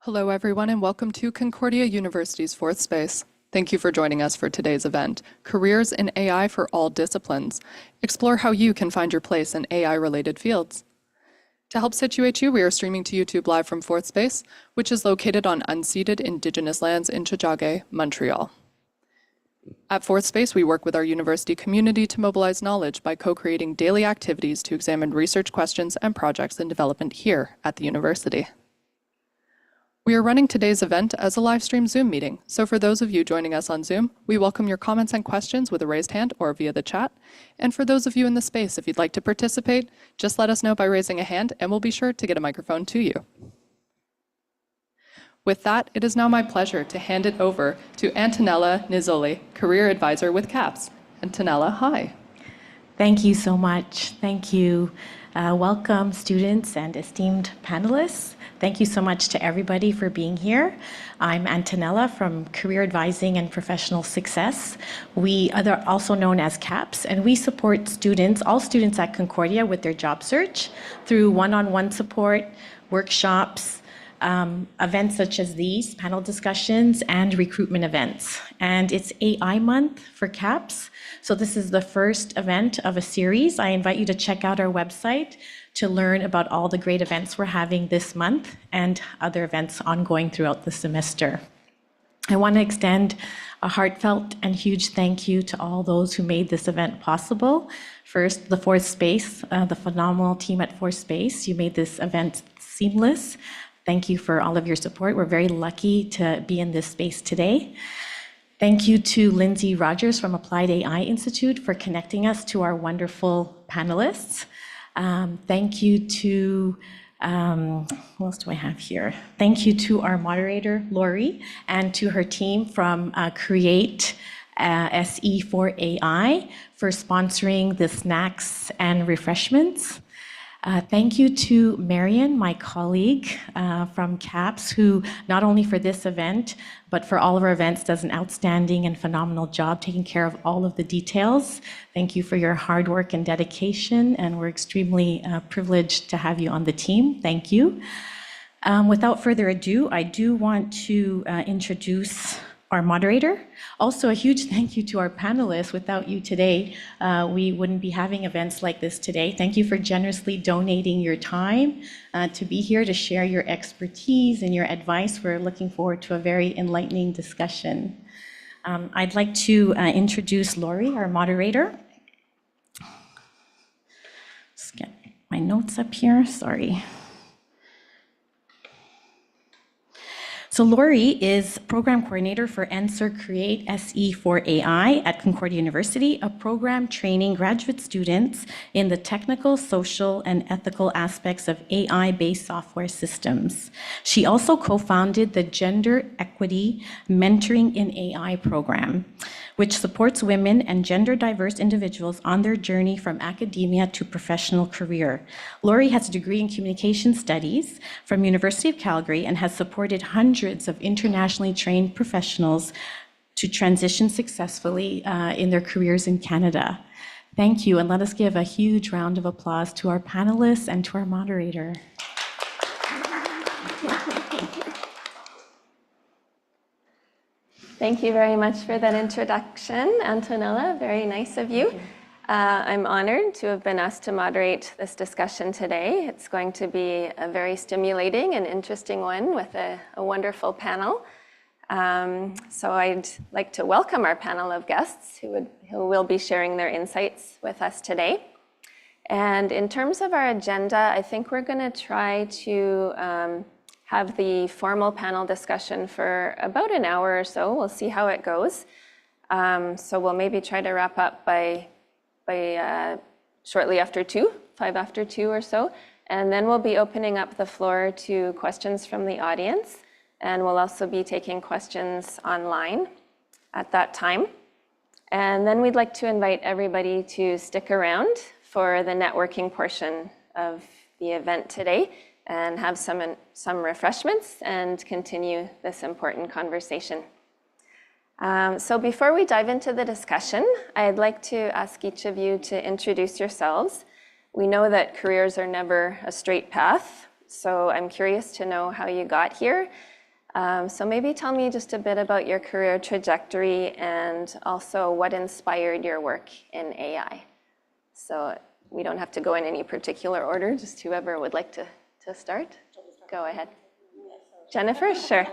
Hello, everyone, and welcome to Concordia University's Fourth Space. Thank you for joining us for today's event, Careers in AI for All Disciplines. Explore how you can find your place in AI-related fields. To help situate you, we are streaming to YouTube live from Fourth Space, which is located on unceded Indigenous lands in Tiohtià:ke, Montreal. At Fourth Space, we work with our university community to mobilize knowledge by co-creating daily activities to examine research questions and projects in development here at the university. We are running today's event as a live stream Zoom meeting, so for those of you joining us on Zoom, we welcome your comments and questions with a raised hand or via the chat. And for those of you in the space, if you'd like to participate, just let us know by raising a hand and we'll be sure to get a microphone to you. With that, it is now my pleasure to hand it over to Antonella Nizzoli, Career Advisor with CAPS. Antonella, hi. Thank you so much. Thank you. Welcome, students and esteemed panelists. Thank you so much to everybody for being here. I'm Antonella from Career Advising and Professional Success. We are also known as CAPS, and we support students, all students at Concordia, with their job search through one-on-one support, workshops, events such as these, panel discussions, and recruitment events. And it's AI month for CAPS. So this is the first event of a series. I invite you to check out our website to learn about all the great events we're having this month and other events ongoing throughout the semester. I want to extend a heartfelt and huge thank you to all those who made this event possible. First, the Fourth Space, the phenomenal team at Fourth Space. You made this event seamless. Thank you for all of your support. We're very lucky to be in this space today. Thank you to Lindsay Rogers from Applied AI Institute for connecting us to our wonderful panelists. Thank you to, what else do I have here? Thank you to our moderator, Lori, and to her team from Create SE for AI for sponsoring the snacks and refreshments. Thank you to Marion, my colleague from CAPS, who not only for this event, but for all of our events does an outstanding and phenomenal job taking care of all of the details. Thank you for your hard work and dedication, and we're extremely privileged to have you on the team. Thank you. Without further ado, I do want to introduce our moderator. Also, a huge thank you to our panelists. Without you today, we wouldn't be having events like this today. Thank you for generously donating your time to be here to share your expertise and your advice. We're looking forward to a very enlightening discussion. I'd like to introduce Lori, our moderator. Let's get my notes up here, sorry. So Lori is Program Coordinator for NSER Create SE for AI at Concordia University, a program training graduate students in the technical, social, and ethical aspects of AI-based software systems. She also co-founded the Gender Equity Mentoring in AI program, which supports women and gender diverse individuals on their journey from academia to professional career. Lori has a degree in communication studies from University of Calgary and has supported hundreds of internationally trained professionals to transition successfully in their careers in Canada. Thank you, and let us give a huge round of applause to our panelists and to our moderator. Thank you very much for that introduction, Antonella. Very nice of you. I'm honored to have been asked to moderate this discussion today. It's going to be a very stimulating and interesting one with a wonderful panel. So I'd like to welcome our panel of guests who will be sharing their insights with us today. And in terms of our agenda, I think we're going to try to have the formal panel discussion for about an hour or so. We'll see how it goes. So we'll maybe try to wrap up by shortly after 5 after 2 or so. And then we'll be opening up the floor to questions from the audience. And we'll also be taking questions online at that time. And then we'd like to invite everybody to stick around for the networking portion of the event today and have some refreshments and continue this important conversation. So before we dive into the discussion, I'd like to ask each of you to introduce yourselves. We know that careers are never a straight path, so I'm curious to know how you got here So maybe tell me just a bit about your career trajectory and also what inspired your work in AI. So we don't have to go in any particular order, just whoever would like to start. Go ahead. Jennifer, sure.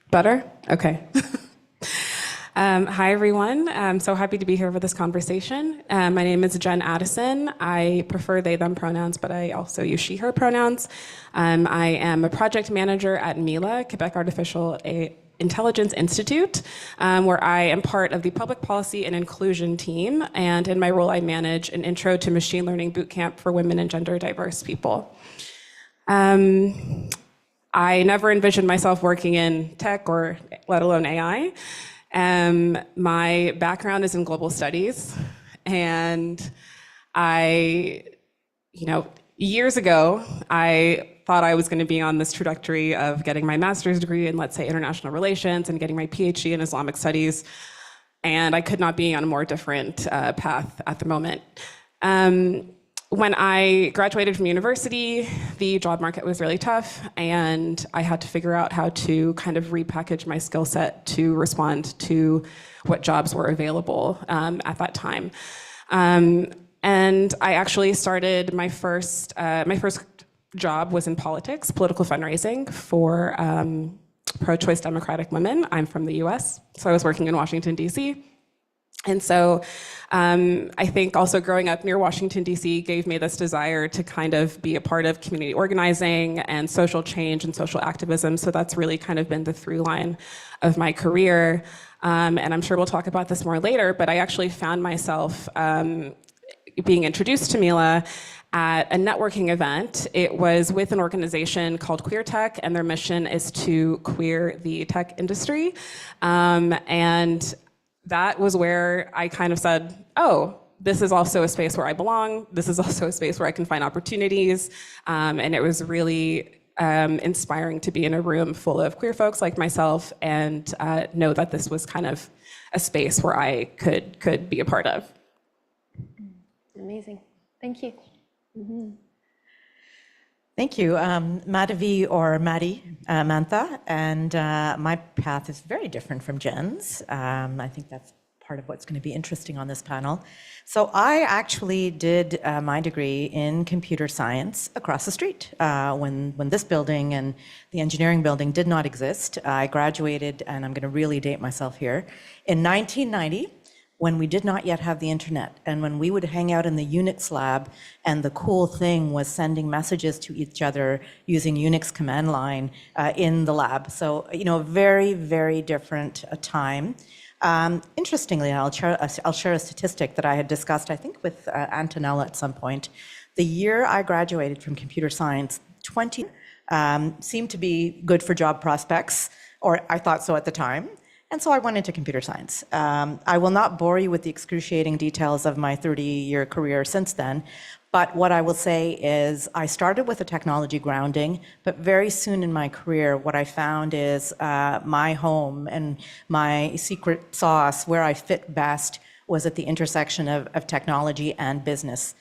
Better? Okay. Hi, everyone. I'm so happy to be here for this conversation. My name is Jen Addison. I prefer they, them pronouns, but I also use she, her pronouns. I am a project manager at Mila, Quebec Artificial Intelligence Institute, where I am part of the public policy and inclusion team. And in my role, I manage an intro to machine learning bootcamp for women and gender diverse people. I never envisioned myself working in tech or let alone AI. My background is in global studies, and years ago, I thought I was going to be on this trajectory of getting my master's degree in, let's say, international relations and getting my PhD in Islamic studies, and I could not be on a more different path at the moment. When I graduated from university, the job market was really tough, and I had to figure out how to kind of repackage my skill set to respond to what jobs were available at that time. And I actually started my first job was in politics, political fundraising for pro-choice Democratic women. I'm from the US, so I was working in Washington, DC. And so I think also growing up near Washington, D.C. gave me this desire to kind of be a part of community organizing and social change and social activism. So that's really kind of been the through line of my career. And I'm sure we'll talk about this more later, but I actually found myself being introduced to Mila at a networking event. It was with an organization called Queer Tech, and their mission is to queer the tech industry. And that was where I kind of said, oh, this is also a space where I belong. This is also a space where I can find opportunities. And it was really inspiring to be in a room full of queer folks like myself and know that this was kind of a space where I could be a part of. Amazing. Thank you. Mm-hmm. Thank you. Madhavi or Madhavi Mantha, and my path is very different from Jen's. I think that's part of what's going to be interesting on this panel. So I actually did my degree in computer science across the street when this building and the engineering building did not exist. I graduated, and I'm going to really date myself here, in 1990. When we did not yet have the internet, and when we would hang out in the Unix lab, and the cool thing was sending messages to each other using Unix command line in the lab. So, very, very different time. Interestingly, I'll share a statistic that I had discussed, I think, with Antonella at some point. The year I graduated from computer science, 20 seemed to be good for job prospects, or I thought so at the time. And so I went into computer science. I will not bore you with the excruciating details of my 30-year career since then, but what I will say is I started with a technology grounding, but very soon in my career, what I found is my home and my secret sauce, where I fit best, was at the intersection of technology and business,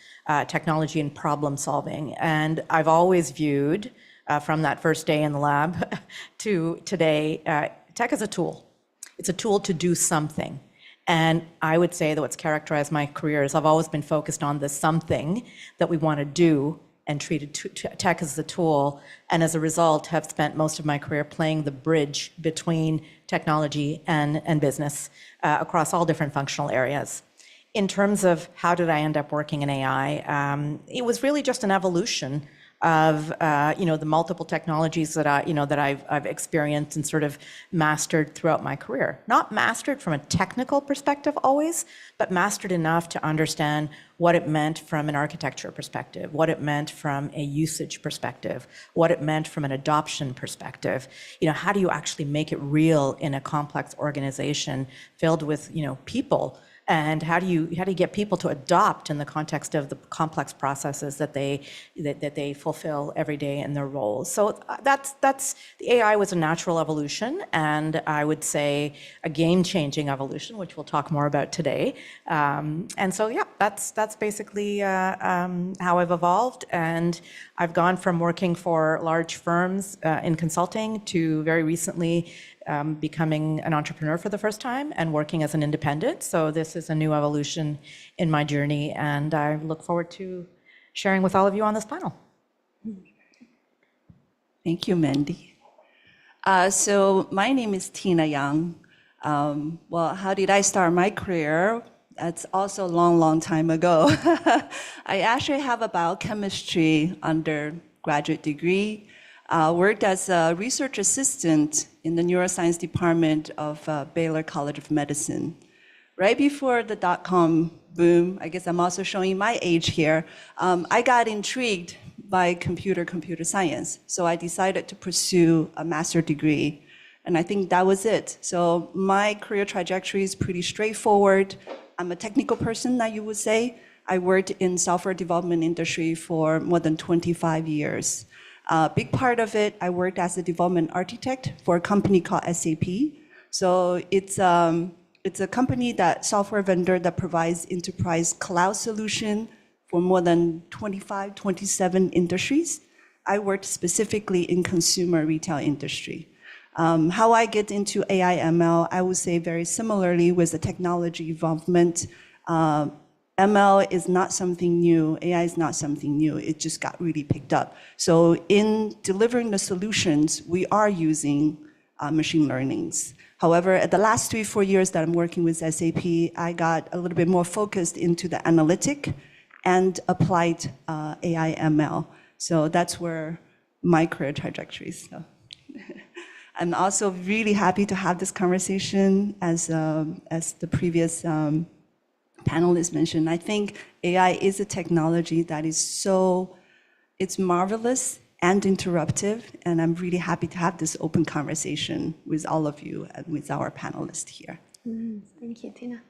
technology and problem solving. And I've always viewed, from that first day in the lab to today, tech as a tool. It's a tool to do something. And I would say that what's characterized my career is I've always been focused on the something that we want to do and treated tech as the tool. And as a result, have spent most of my career playing the bridge between technology and business across all different functional areas. In terms of how did I end up working in AI, it was really just an evolution of the multiple technologies that I've experienced and sort of mastered throughout my career. Not mastered from a technical perspective always, but mastered enough to understand what it meant from an architecture perspective, what it meant from a usage perspective, what it meant from an adoption perspective. How do you actually make it real in a complex organization filled with people And how do you get people to adopt in the context of the complex processes that they fulfill every day in their roles? So that's the AI was a natural evolution, and I would say a game-changing evolution, which we'll talk more about today. And so yeah, that's basically how I've evolved, and I've gone from working for large firms in consulting to very recently becoming an entrepreneur for the first time and working as an independent. So this is a new evolution in my journey, and I look forward to sharing with all of you on this panel. Thank you, Mandy. So my name is Tina Yang. Well, how did I start my career? That's also a long, long time ago. I actually have a biochemistry undergraduate degree. Worked as a research assistant in the neuroscience department of Baylor College of Medicine. Right before the dot-com boom, I guess I'm also showing my age here, I got intrigued by computer science. So I decided to pursue a master's degree. And I think that was it. So my career trajectory is pretty straightforward. I'm a technical person, that you would say. I worked in software development industry for more than 25 years. Big part of it, I worked as a development architect for a company called SAP. So it's a company software vendor that provides enterprise cloud solution for more than 25, 27 industries. I worked specifically in consumer retail industry. How I get into AI ML, I would say very similarly with the technology involvement. ML is not something new, AI is not something new, it just got really picked up. So in delivering the solutions, we are using machine learnings. However, at the last 3-4 years that I'm working with SAP, I got a little bit more focused into the analytic and applied AI ML. So that's where my career trajectory is. So. I'm also really happy to have this conversation as the previous panelists mentioned. I think AI is a technology that is it's marvelous and interruptive, and I'm really happy to have this open conversation with all of you and with our panelists here. Thank you, Tina.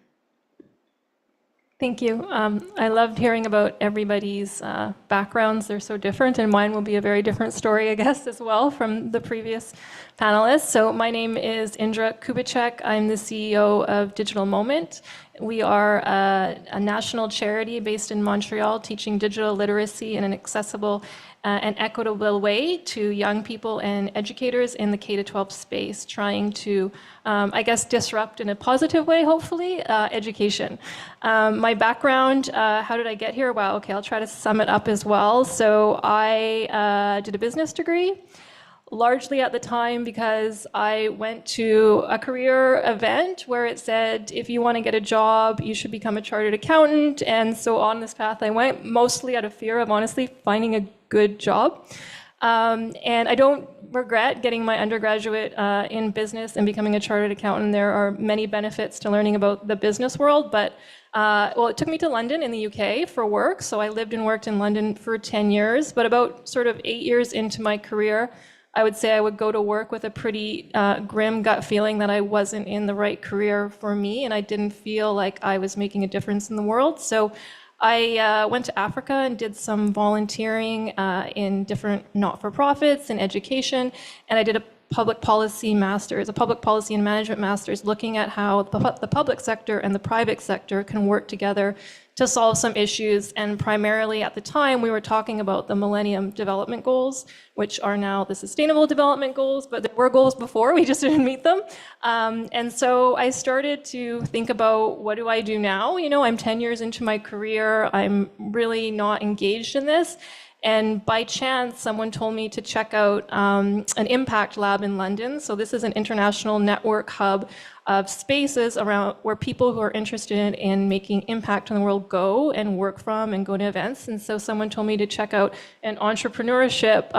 Thank you. I loved hearing about everybody's backgrounds. They're so different, and mine will be a very different story, I guess, as well from the previous panelists. So my name is Indra Kubicek. I'm the CEO of Digital Moment. We are a national charity based in Montreal, teaching digital literacy in an accessible and equitable way to young people and educators in the K-12 space, trying to, I guess, disrupt in a positive way, hopefully, education. My background, how did I get here? Wow, okay, I'll try to sum it up as well. So I did a business degree, largely at the time because I went to a career event where it said, if you want to get a job, you should become a chartered accountant. And so on this path I went, mostly out of fear of honestly finding a good job. And I don't regret getting my undergraduate in business and becoming a chartered accountant. There are many benefits to learning about the business world, but well, it took me to London in the UK for work. So I lived and worked in London for 10 years, but about sort of 8 years into my career, I would say I would go to work with a pretty grim gut feeling that I wasn't in the right career for me, and I didn't feel like I was making a difference in the world. So I went to Africa and did some volunteering in different not-for-profits and education, and I did a public policy master's, a public policy and management master's, looking at how the public sector and the private sector can work together to solve some issues. And primarily at the time, we were talking about the Millennium Development Goals, which are now the Sustainable Development Goals, but there were goals before, we just didn't meet them. And so I started to think about, what do I do now? You know, I'm 10 years into my career, I'm really not engaged in this. And by chance, someone told me to check out an impact lab in London. So this is an international network hub of spaces around where people who are interested in making impact in the world go and work from and go to events. And so someone told me to check out an entrepreneurship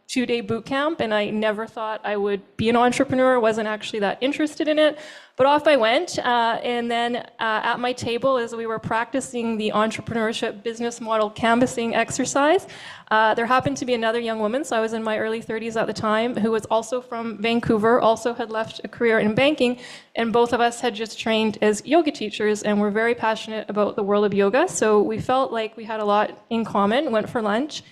2-day boot camp, and I never thought I would be an entrepreneur, wasn't actually that interested in it. But off I went, and then at my table, as we were practicing the entrepreneurship business model canvassing exercise, there happened to be another young woman, so I was in my early 30s at the time, who was also from Vancouver, also had left a career in banking, and both of us had just trained as yoga teachers, and were very passionate about the world of yoga, so we felt like we had a lot in common, went for lunch,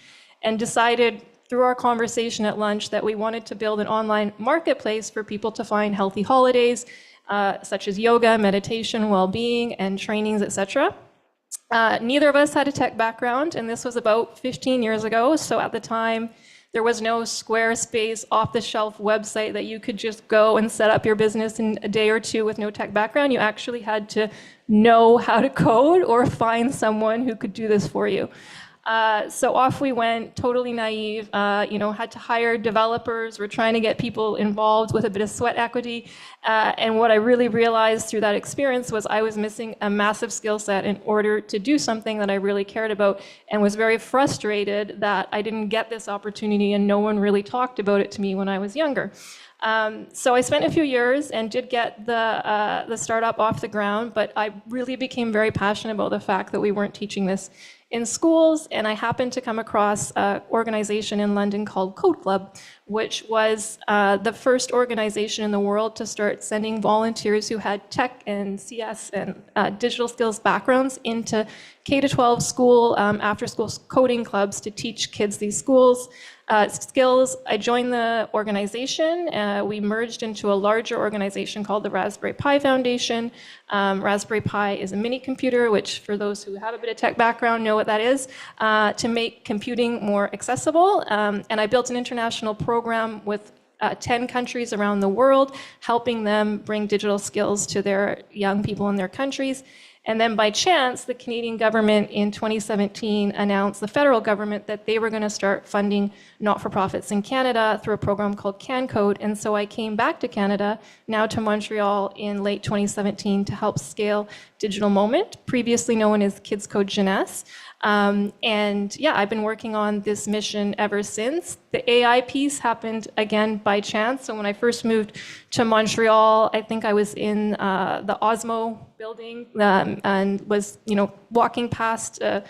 and decided through our conversation at lunch that we wanted to build an online marketplace for people to find healthy holidays, such as yoga, meditation, well-being, and trainings, etc. Neither of us had a tech background, and this was about 15 years ago. So at the time, there was no Squarespace off-the-shelf website that you could just go and set up your business in a day or two with no tech background. You actually had to know how to code or find someone who could do this for you. So off we went, totally naive, had to hire developers. We're trying to get people involved with a bit of sweat equity. And what I really realized through that experience was I was missing a massive skill set in order to do something that I really cared about, and was very frustrated that I didn't get this opportunity and no one really talked about it to me when I was younger. So I spent a few years and did get the startup off the ground, but I really became very passionate about the fact that we weren't teaching this in schools, and I happened to come across an organization in London called Code Club, which was the first organization in the world to start sending volunteers who had tech and CS and digital skills backgrounds into K-12 school, after-school coding clubs to teach kids these skills. I joined the organization. We merged into a larger organization called the Raspberry Pi Foundation. Raspberry Pi is a mini computer, which for those who have a bit of tech background know what that is, to make computing more accessible. And I built an international program with 10 countries around the world, helping them bring digital skills to their young people in their countries. And then by chance, the Canadian government in 2017 announced, the federal government, that they were going to start funding not-for-profits in Canada through a program called CanCode. And so I came back to Canada, now to Montreal, in late 2017 to help scale Digital Moment, previously known as Kids Code Jeunesse. I've been working on this mission ever since. The AI piece happened again by chance. So when I first moved to Montreal, I think I was in the Osmo building and was, walking past a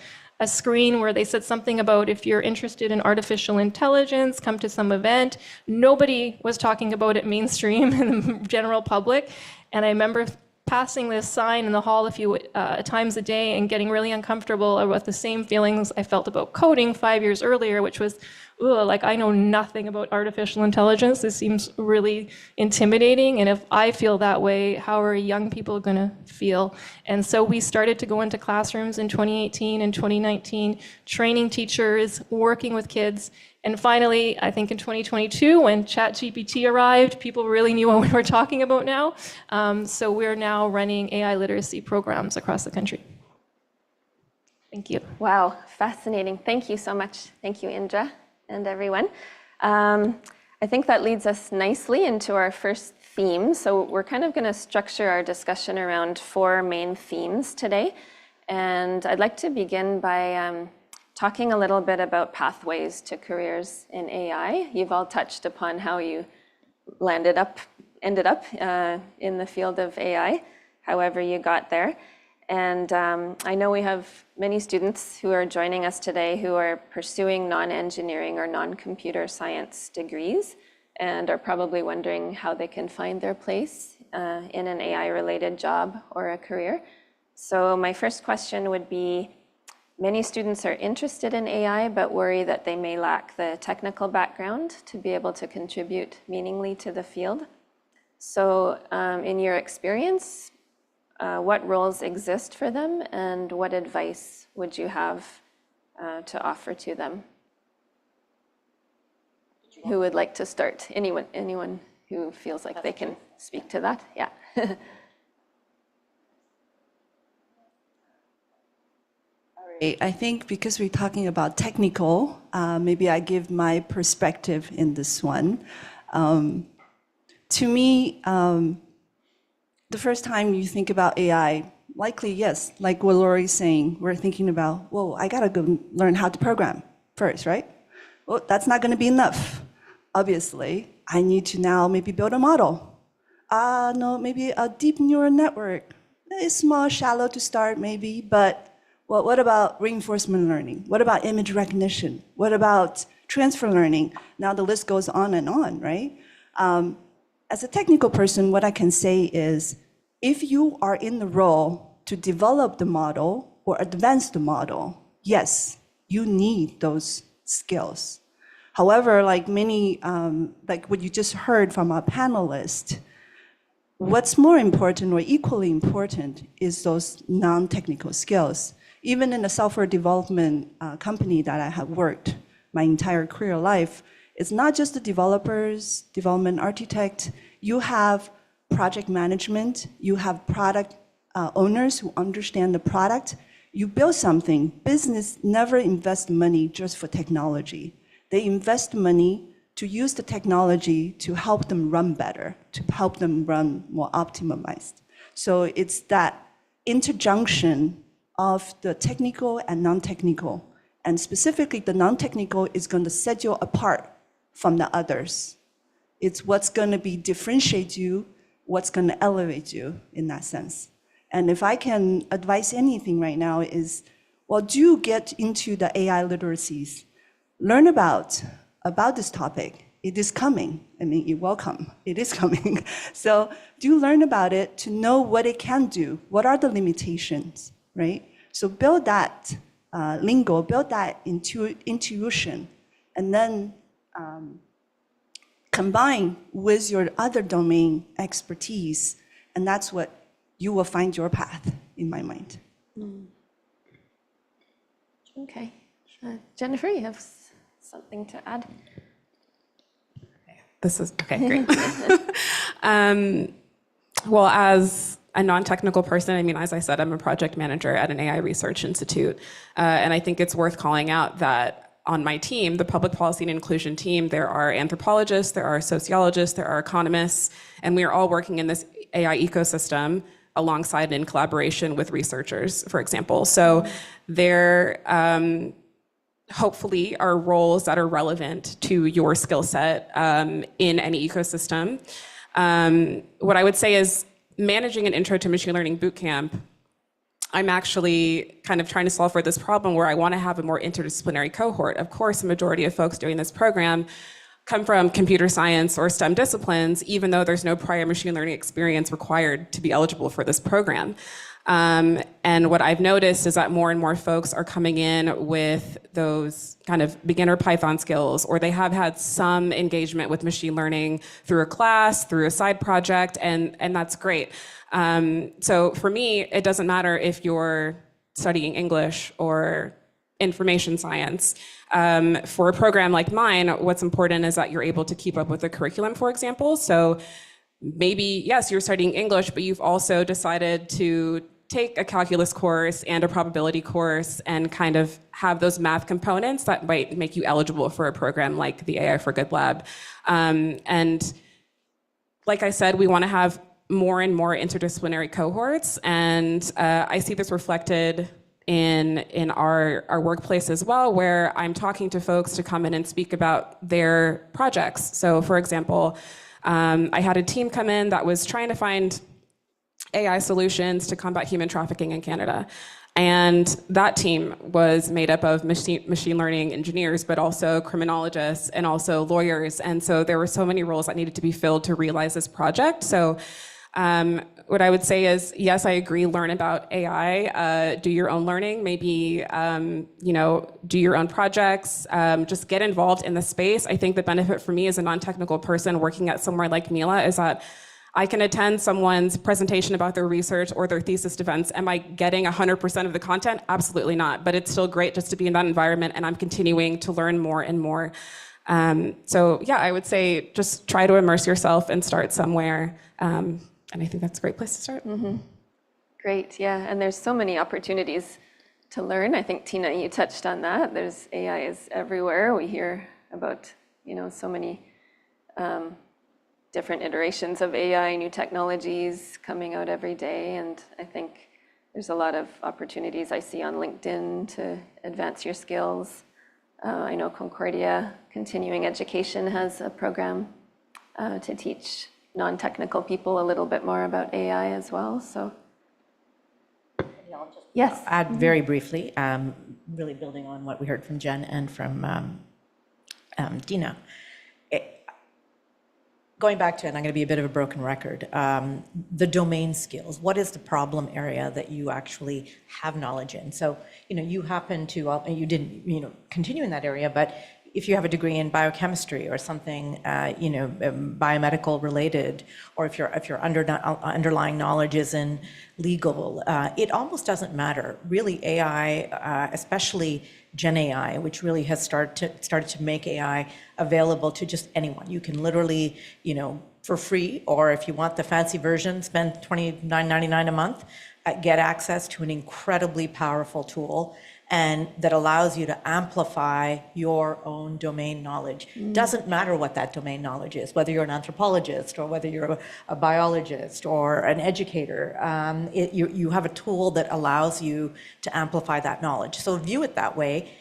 screen where they said something about, if you're interested in artificial intelligence, come to some event. Nobody was talking about it mainstream in the general public. And I remember passing this sign in the hall a few times a day and getting really uncomfortable about the same feelings I felt about coding 5 years earlier, which was, I know nothing about artificial intelligence. This seems really intimidating. And if I feel that way, how are young people going to feel? And so we started to go into classrooms in 2018 and 2019, training teachers, working with kids. And finally, I think in 2022, when ChatGPT arrived, people really knew what we were talking about now. So we're now running AI literacy programs across the country. Thank you. Wow, fascinating. Thank you so much. Thank you, Indra, and everyone. I think that leads us nicely into our first theme. So we're kind of going to structure our discussion around 4 main themes today. And I'd like to begin by talking a little bit about pathways to careers in AI. You've all touched upon how you ended up in the field of AI, however you got there. And I know we have many students who are joining us today who are pursuing non-engineering or non-computer science degrees and are probably wondering how they can find their place in an AI-related job or a career. So my first question would be, many students are interested in AI but worry that they may lack the technical background to be able to contribute meaningfully to the field. So in your experience, what roles exist for them, and what advice would you have to offer to them? Who would like to start? Anyone who feels like they can speak to that? Yeah. I think because we're talking about technical, maybe I give my perspective in this one. To me, the first time you think about AI, likely, yes, like what Lori's saying, we're thinking about, I gotta go learn how to program first, right? Well, that's not going to be enough. Obviously, I need to now maybe build a model. No, maybe a deep neural network. It's small, shallow to start maybe, but well, what about reinforcement learning? What about image recognition? What about transfer learning? Now the list goes on, right? As a technical person, what I can say is, if you are in the role to develop the model or advance the model, yes, you need those skills. However, like many, like what you just heard from our panelist, what's more important or equally important is those non-technical skills. Even in the software development company that I have worked my entire career life, it's not just the developers, development architect, you have project management, you have product owners who understand the product. You build something, business never invests money just for technology. They invest money to use the technology to help them run better, to help them run more optimized. So it's that interjunction of the technical and non-technical. And specifically, the non-technical is going to set you apart from the others. It's what's going to differentiate you, what's going to elevate you in that sense. And if I can advise anything right now is, well, do get into the AI literacies. Learn about this topic. It is coming. I mean, you're welcome. It is coming. So do learn about it to know what it can do. What are the limitations, right? So build that lingo, build that intuition, and then combine with your other domain expertise, and that's what you will find your path, in my mind. Okay. Jennifer, you have something to add? This is, okay, great. Well, as a non-technical person, I mean, as I said, I'm a project manager at an AI research institute. And I think it's worth calling out that on my team, the public policy and inclusion team, there are anthropologists, there are sociologists, there are economists, and we are all working in this AI ecosystem alongside and in collaboration with researchers, for example. So there hopefully are roles that are relevant to your skill set in any ecosystem. What I would say is managing an intro to machine learning bootcamp, I'm actually kind of trying to solve for this problem where I want to have a more interdisciplinary cohort. Of course, the majority of folks doing this program come from computer science or STEM disciplines, even though there's no prior machine learning experience required to be eligible for this program. And what I've noticed is that more and more folks are coming in with those kind of beginner Python skills, or they have had some engagement with machine learning through a class, through a side project, and that's great. So for me, it doesn't matter if you're studying English or information science. For a program like mine, what's important is that you're able to keep up with the curriculum, for example. So maybe, yes, you're studying English, but you've also decided to take a calculus course and a probability course and kind of have those math components that might make you eligible for a program like the AI for Good Lab. And like I said, we want to have more and more interdisciplinary cohorts, and I see this reflected in our workplace as well, where I'm talking to folks to come in and speak about their projects. So for example, I had a team come in that was trying to find AI solutions to combat human trafficking in Canada. And that team was made up of machine learning engineers, but also criminologists and also lawyers. And so there were so many roles that needed to be filled to realize this project. So what I would say is, yes, I agree, learn about AI, do your own learning, maybe do your own projects, just get involved in the space. I think the benefit for me as a non-technical person working at somewhere like Mila is that I can attend someone's presentation about their research or their thesis defense. Am I getting 100% of the content? Absolutely not, but it's still great just to be in that environment, and I'm continuing to learn more and more. So yeah, I would say just try to immerse yourself and start somewhere. And I think that's a great place to start. Mm-hmm. Great, yeah, and there's so many opportunities to learn. I think, Tina, you touched on that. There's AI is everywhere. We hear about, so many different iterations of AI, new technologies coming out every day, and I think there's a lot of opportunities I see on LinkedIn to advance your skills. I know Concordia Continuing Education has a program to teach non-technical people a little bit more about AI as well. So, yes. Add very briefly, really building on what we heard from Jen and from Dina. Going back to, and I'm going to be a bit of a broken record, the domain skills. What is the problem area that you actually have knowledge in? So, you happen to, you didn't, continue in that area, but if you have a degree in biochemistry or something, biomedical related, or if your underlying knowledge is in legal, it almost doesn't matter. Really, AI, especially Gen AI, which really has started to make AI available to just anyone. You can literally, for free, or if you want the fancy version, spend $29.99 a month, get access to an incredibly powerful tool, and that allows you to amplify your own domain knowledge. Doesn't matter what that domain knowledge is, whether you're an anthropologist or whether you're a biologist or an educator. You have a tool that allows you to amplify that knowledge. So view it that way,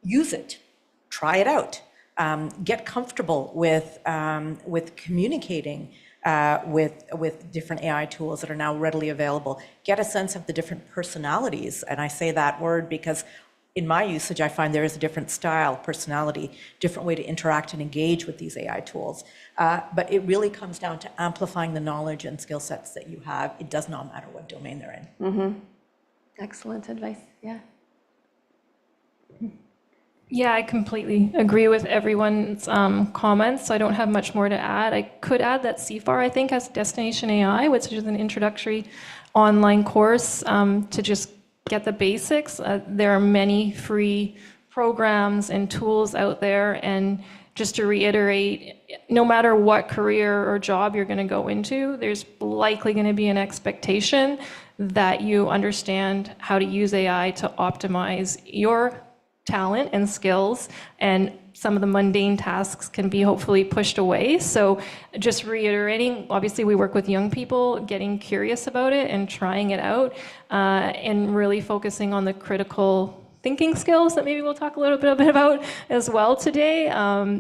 use it, try it out, get comfortable with communicating with different AI tools that are now readily available. Get a sense of the different personalities, and I say that word because in my usage, I find there is a different style, personality, different way to interact and engage with these AI tools. But it really comes down to amplifying the knowledge and skill sets that you have. It does not matter what domain they're in. Excellent advice. Yeah. Yeah, I completely agree with everyone's comments, so I don't have much more to add. I could add that CFAR, I think, has Destination AI, which is an introductory online course to just get the basics. There are many free programs and tools out there, and just to reiterate, no matter what career or job you're going to go into, there's likely going to be an expectation that you understand how to use AI to optimize your talent and skills, and some of the mundane tasks can be hopefully pushed away. So just reiterating, obviously we work with young people, getting curious about it and trying it out, and really focusing on the critical thinking skills that maybe we'll talk a little bit about as well today,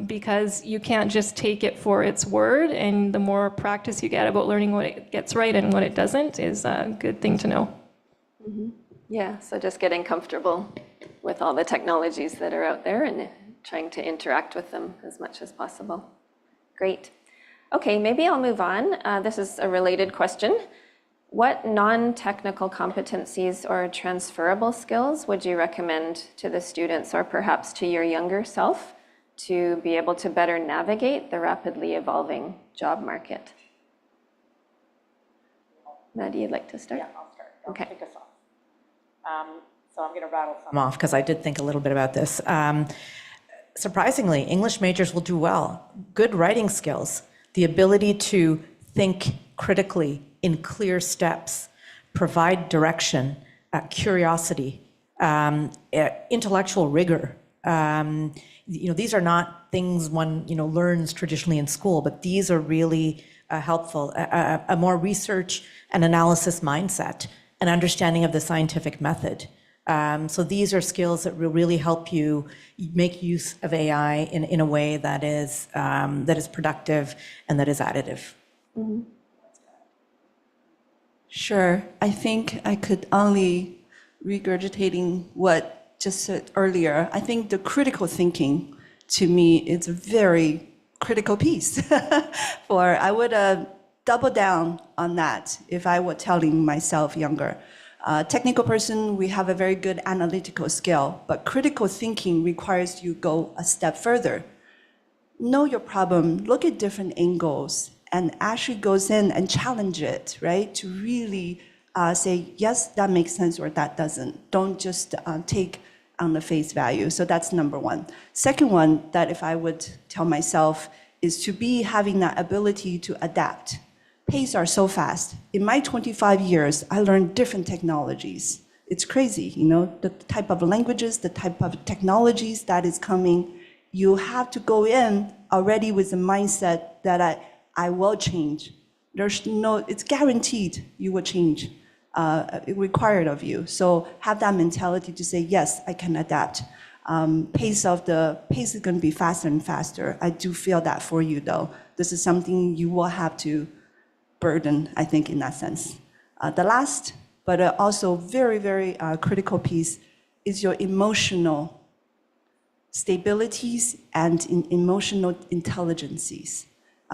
because you can't just take it for its word, and the more practice you get about learning what it gets right and what it doesn't is a good thing to know. Yeah, so just getting comfortable with all the technologies that are out there and trying to interact with them as much as possible. Great. Okay, maybe I'll move on. This is a related question. What non-technical competencies or transferable skills would you recommend to the students, or perhaps to your younger self, to be able to better navigate the rapidly evolving job market? Maddie, you'd like to start? Yeah, I'll start. Okay. Kick us off. So I'm going to rattle some off because I did think a little bit about this. Surprisingly, English majors will do well. Good writing skills, the ability to think critically in clear steps, provide direction, curiosity, intellectual rigor. These are not things one learns traditionally in school, but these are really helpful. A more research and analysis mindset, an understanding of the scientific method. So these are skills that will really help you make use of AI in a way that is productive and that is additive. Mm-hmm. Sure. I think I could only regurgitating what just said earlier. I think the critical thinking, to me, is a very critical piece. I would double down on that if I were telling myself younger. Technical person, we have a very good analytical skill, but critical thinking requires you go a step further. Know your problem, look at different angles, and actually goes in and challenge it, right? To really say, yes, that makes sense, or that doesn't. Don't just take on the face value. So that's number one. Second one, that if I would tell myself, is to be having that ability to adapt. Pace are so fast. In my 25 years, I learned different technologies. It's crazy, the type of languages, the type of technologies that is coming. You have to go in already with the mindset that I will change. It's guaranteed you will change. Required of you. So have that mentality to say, yes, I can adapt. pace is going to be faster and faster. I do feel that for you, though. This is something you will have to burden, I think, in that sense. The last, but also very, very critical piece is your emotional stabilities and emotional intelligences.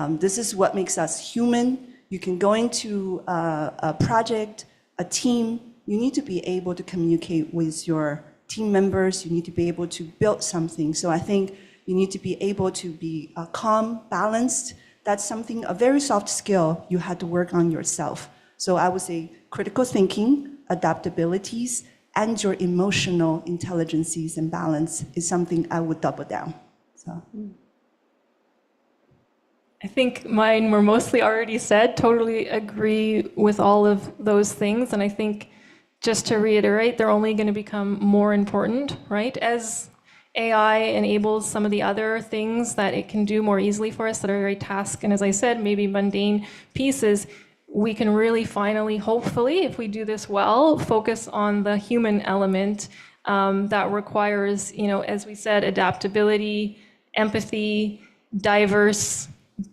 This is what makes us human. You can go into a project, a team. You need to be able to communicate with your team members. You need to be able to build something. So I think you need to be able to be calm, balanced. That's something, a very soft skill you had to work on yourself. So I would say critical thinking, adaptabilities, and your emotional intelligences and balance is something I would double down. So. I think mine were mostly already said. Totally agree with all of those things. And I think just to reiterate, they're only going to become more important, right? As AI enables some of the other things that it can do more easily for us that are very task, and as I said, maybe mundane pieces, we can really finally, hopefully, if we do this well, focus on the human element that requires, as we said, adaptability, empathy, diverse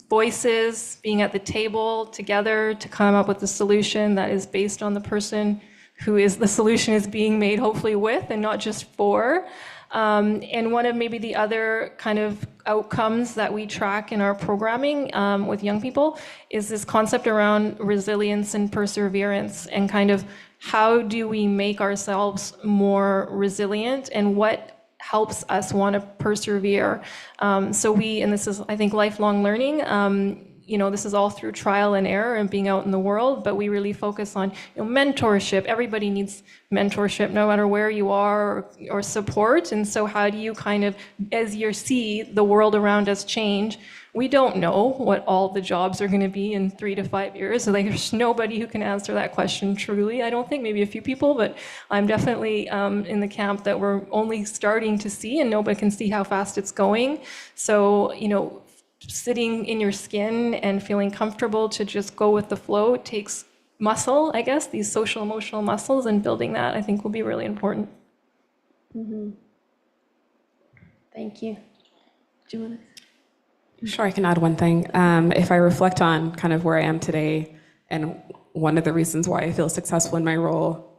voices, being at the table together to come up with a solution that is based on the person who is the solution is being made hopefully with and not just for. And one of maybe the other kind of outcomes that we track in our programming with young people is this concept around resilience and perseverance and kind of how do we make ourselves more resilient and what helps us want to persevere. So and this is, I think, lifelong learning. This is all through trial and error and being out in the world, but we really focus on mentorship. Everybody needs mentorship, no matter where you are or support. And so how do you kind of, as you see the world around us change, we don't know what all the jobs are going to be in 3 to 5 years. So there's nobody who can answer that question truly. I don't think, maybe a few people, but I'm definitely in the camp that we're only starting to see and nobody can see how fast it's going. So, sitting in your skin and feeling comfortable to just go with the flow takes muscle, I guess, these social emotional muscles, and building that I think will be really important. Mm-hmm. Thank you. Do you want to? Sure, I can add one thing. If I reflect on kind of where I am today and one of the reasons why I feel successful in my role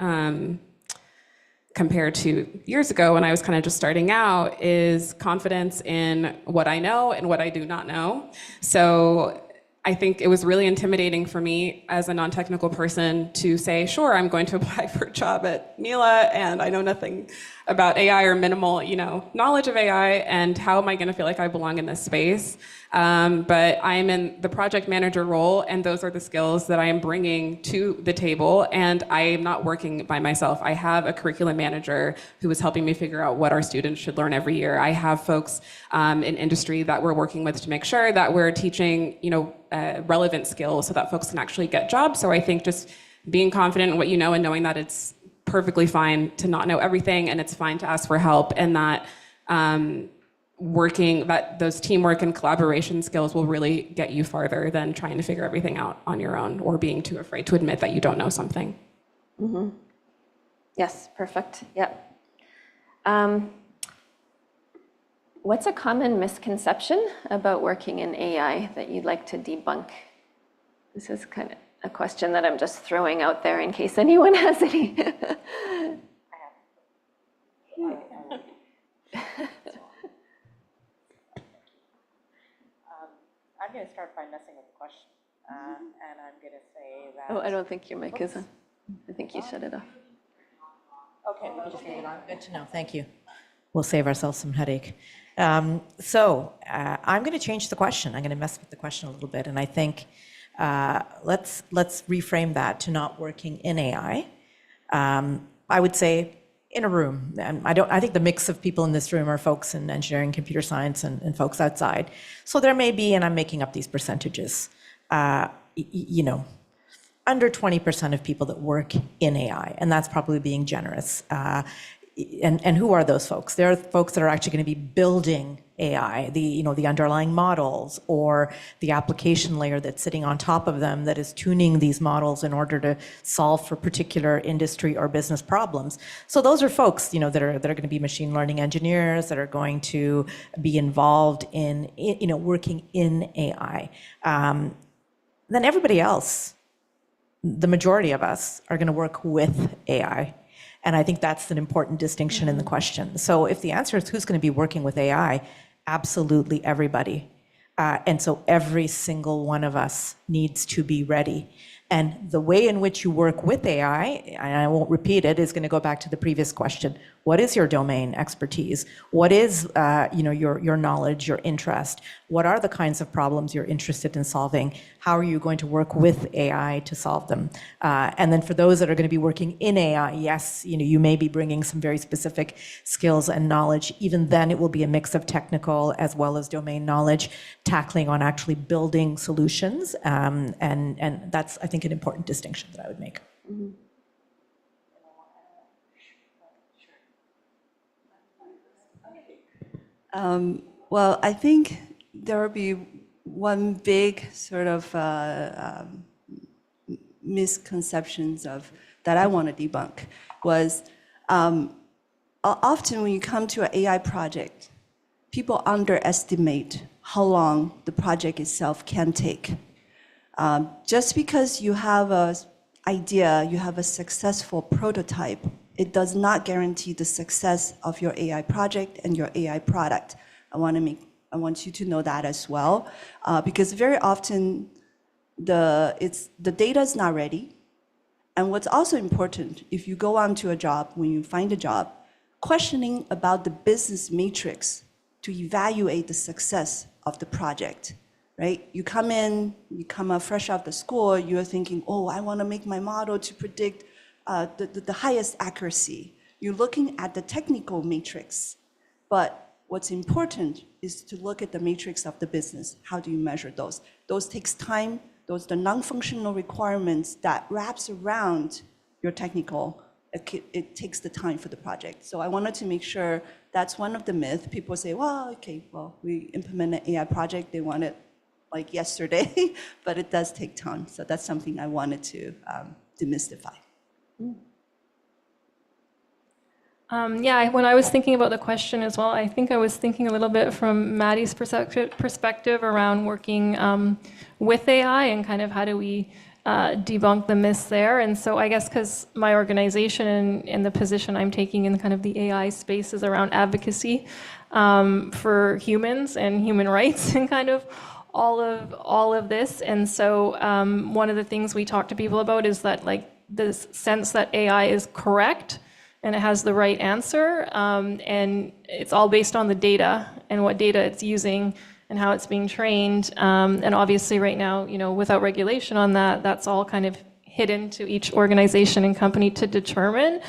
compared to years ago when I was kind of just starting out is confidence in what I know and what I do not know. So I think it was really intimidating for me as a non-technical person to say, sure, I'm going to apply for a job at Mila and I know nothing about AI or minimal, knowledge of AI, and how am I going to feel like I belong in this space? But I'm in the project manager role, and those are the skills that I am bringing to the table, and I am not working by myself. I have a curriculum manager who is helping me figure out what our students should learn every year. I have folks in industry that we're working with to make sure that we're teaching, relevant skills so that folks can actually get jobs. So I think just being confident in what you know and knowing that it's perfectly fine to not know everything and it's fine to ask for help, and that those teamwork and collaboration skills will really get you farther than trying to figure everything out on your own or being too afraid to admit that you don't know something. Mm-hmm. Yes, perfect. Yep. What's a common misconception about working in AI that you'd like to debunk? This is kind of a question that I'm just throwing out there in case anyone has any. I'm going to start by messing with the question, and I'm going to say that... Oh, I don't think your mic is on. I think you shut it off. Okay, we can just leave it on. Good to know, thank you. We'll save ourselves some headache. I'm going to change the question. I'm going to mess with the question a little bit, and I think let's reframe that to not working in AI. I would say in a room. And I think the mix of people in this room are folks in engineering, computer science, and folks outside. So there may be, and I'm making up these percentages, under 20% of people that work in AI, and that's probably being generous. and who are those folks? They're folks that are actually going to be building AI, the underlying models, or the application layer that's sitting on top of them that is tuning these models in order to solve for particular industry or business problems. So those are folks, that are going to be machine learning engineers that are going to be involved in working in AI. Then everybody else, the majority of us, are going to work with AI. And I think that's an important distinction in the question. So if the answer is who's going to be working with AI, absolutely everybody. And so every single one of us needs to be ready. And the way in which you work with AI, and I won't repeat it, is going to go back to the previous question. What is your domain expertise? What is your knowledge, your interest? What are the kinds of problems you're interested in solving? How are you going to work with AI to solve them? And then for those that are going to be working in AI, yes, you may be bringing some very specific skills and knowledge. Even then, it will be a mix of technical as well as domain knowledge, tackling on actually building solutions. And that's, I think, an important distinction that I would make. Mm-hmm. Well, I think there will be one big sort of misconceptions that I want to debunk was often when you come to an AI project, people underestimate how long the project itself can take. Just because you have an idea, you have a successful prototype, it does not guarantee the success of your AI project and your AI product. I want you to know that as well, because very often the data is not ready. And what's also important, if you go on to a job, when you find a job, questioning about the business matrix to evaluate the success of the project, right? You come up fresh out of school, you're thinking, oh, I want to make my model to predict the highest accuracy. You're looking at the technical matrix, but what's important is to look at the matrix of the business. How do you measure those? Those takes time. Those are the non-functional requirements that wraps around your technical. It takes the time for the project. So I wanted to make sure that's one of the myths. People say, well, okay, well, we implement an AI project. They want it like yesterday, but it does take time. So that's something I wanted to demystify. When I was thinking about the question as well, I think I was thinking a little bit from Maddie's perspective around working with AI and kind of how do we debunk the myths there. And so I guess because my organization and the position I'm taking in kind of the AI space is around advocacy for humans and human rights and kind of all of this. And so one of the things we talk to people about is that like this sense that AI is correct and it has the right answer, and it's all based on the data and what data it's using and how it's being trained. And obviously right now, without regulation on that, that's all kind of hidden to each organization and company to determine.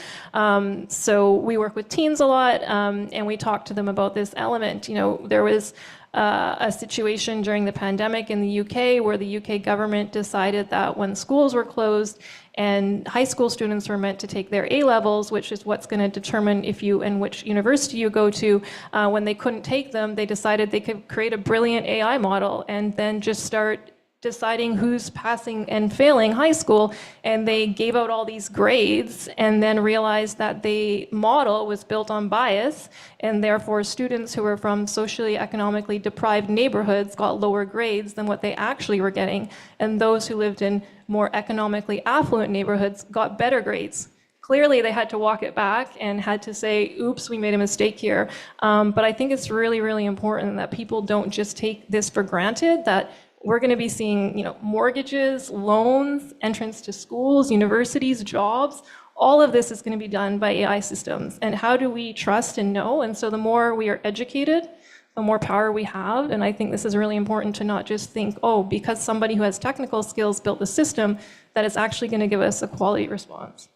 So we work with teens a lot, and we talk to them about this element. There was a situation during the pandemic in the UK where the UK government decided that when schools were closed and high school students were meant to take their A-levels, which is what's going to determine if you and which university you go to, when they couldn't take them, they decided they could create a brilliant AI model and then just start deciding who's passing and failing high school, and they gave out all these grades and then realized that the model was built on bias, and therefore students who were from socially economically deprived neighborhoods got lower grades than what they actually were getting, and those who lived in more economically affluent neighborhoods got better grades. Clearly, they had to walk it back and had to say, oops, we made a mistake here. But I think it's really, really important that people don't just take this for granted, that we're going to be seeing, mortgages, loans, entrance to schools, universities, jobs. All of this is going to be done by AI systems. And how do we trust and know? And so the more we are educated, the more power we have. And I think this is really important to not just think, oh, because somebody who has technical skills built the system, that it's actually going to give us a quality response.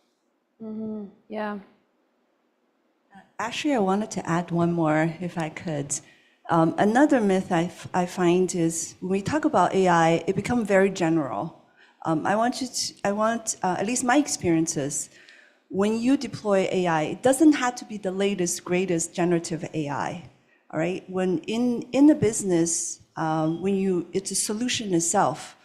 Mm-hmm. Yeah. Actually, I wanted to add one more, if I could. Another myth I find is when we talk about AI, it becomes very general. I want, at least my experiences, when you deploy AI, it doesn't have to be the latest, greatest generative AI, all right? When in the business, it's a solution itself.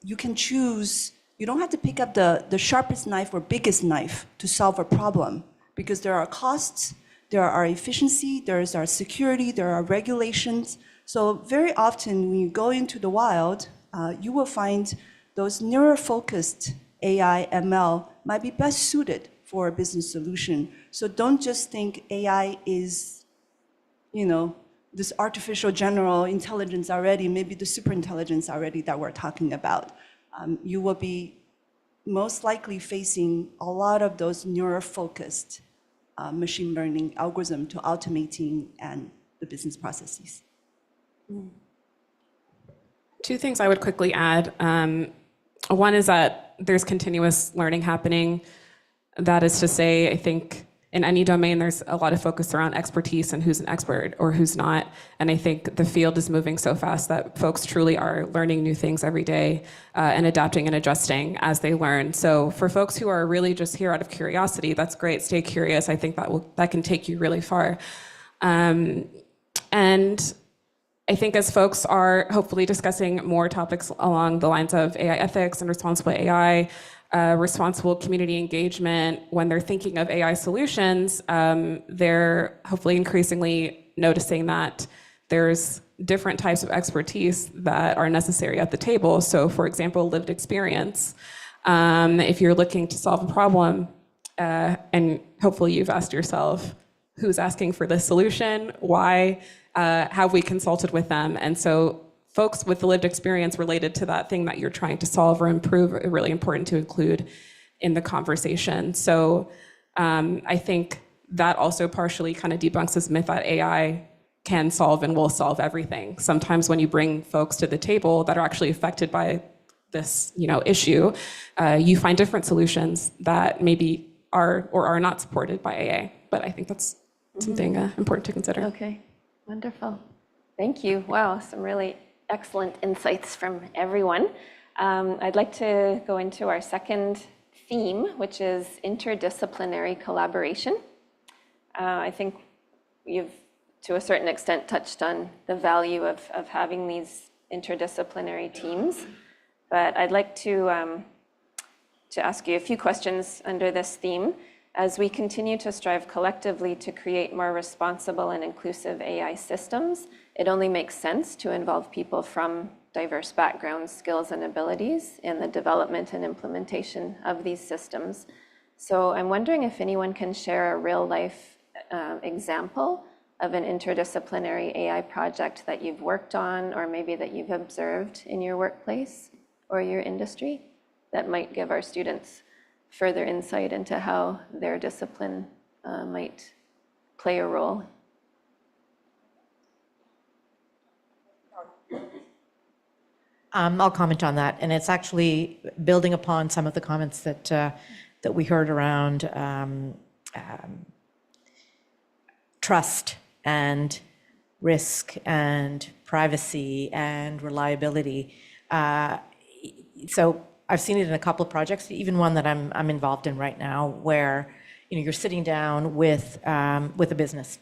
You can choose, you don't have to pick up the sharpest knife or biggest knife to solve a problem, because there are costs, there are efficiency, there's our security, there are regulations. So very often when you go into the wild, you will find those neuro-focused AI, ML might be best suited for a business solution. So don't just think AI is, this artificial general intelligence already, maybe the super intelligence already that we're talking about. You will be most likely facing a lot of those neuro-focused machine learning algorithm to automating and the business processes. Two things I would quickly add. One is that there's continuous learning happening. That is to say, I think in any domain, there's a lot of focus around expertise and who's an expert or who's not. And I think the field is moving so fast that folks truly are learning new things every day and adapting and adjusting as they learn. So for folks who are really just here out of curiosity, that's great. Stay curious. I think that can take you really far. And I think as folks are hopefully discussing more topics along the lines of AI ethics and responsible AI, responsible community engagement, when they're thinking of AI solutions, they're hopefully increasingly noticing that there's different types of expertise that are necessary at the table. So for example, lived experience. If you're looking to solve a problem, and hopefully you've asked yourself, who's asking for this solution? Why? Have we consulted with them? And so folks with the lived experience related to that thing that you're trying to solve or improve are really important to include in the conversation. So I think that also partially kind of debunks this myth that AI can solve and will solve everything. Sometimes when you bring folks to the table that are actually affected by this, issue, you find different solutions that maybe are or are not supported by AI. But I think that's something important to consider. Okay, wonderful. Thank you. Wow, some really excellent insights from everyone. I'd like to go into our second theme, which is interdisciplinary collaboration. I think you've, to a certain extent, touched on the value of having these interdisciplinary teams, but I'd like to ask you a few questions under this theme. As we continue to strive collectively to create more responsible and inclusive AI systems, it only makes sense to involve people from diverse backgrounds, skills, and abilities in the development and implementation of these systems. So I'm wondering if anyone can share a real-life example of an interdisciplinary AI project that you've worked on, or maybe that you've observed in your workplace or your industry that might give our students further insight into how their discipline might play a role. I'll comment on that, and it's actually building upon some of the comments that we heard around trust and risk and privacy and reliability. So I've seen it in a couple of projects, even one that I'm involved in right now, where you're sitting down with a business,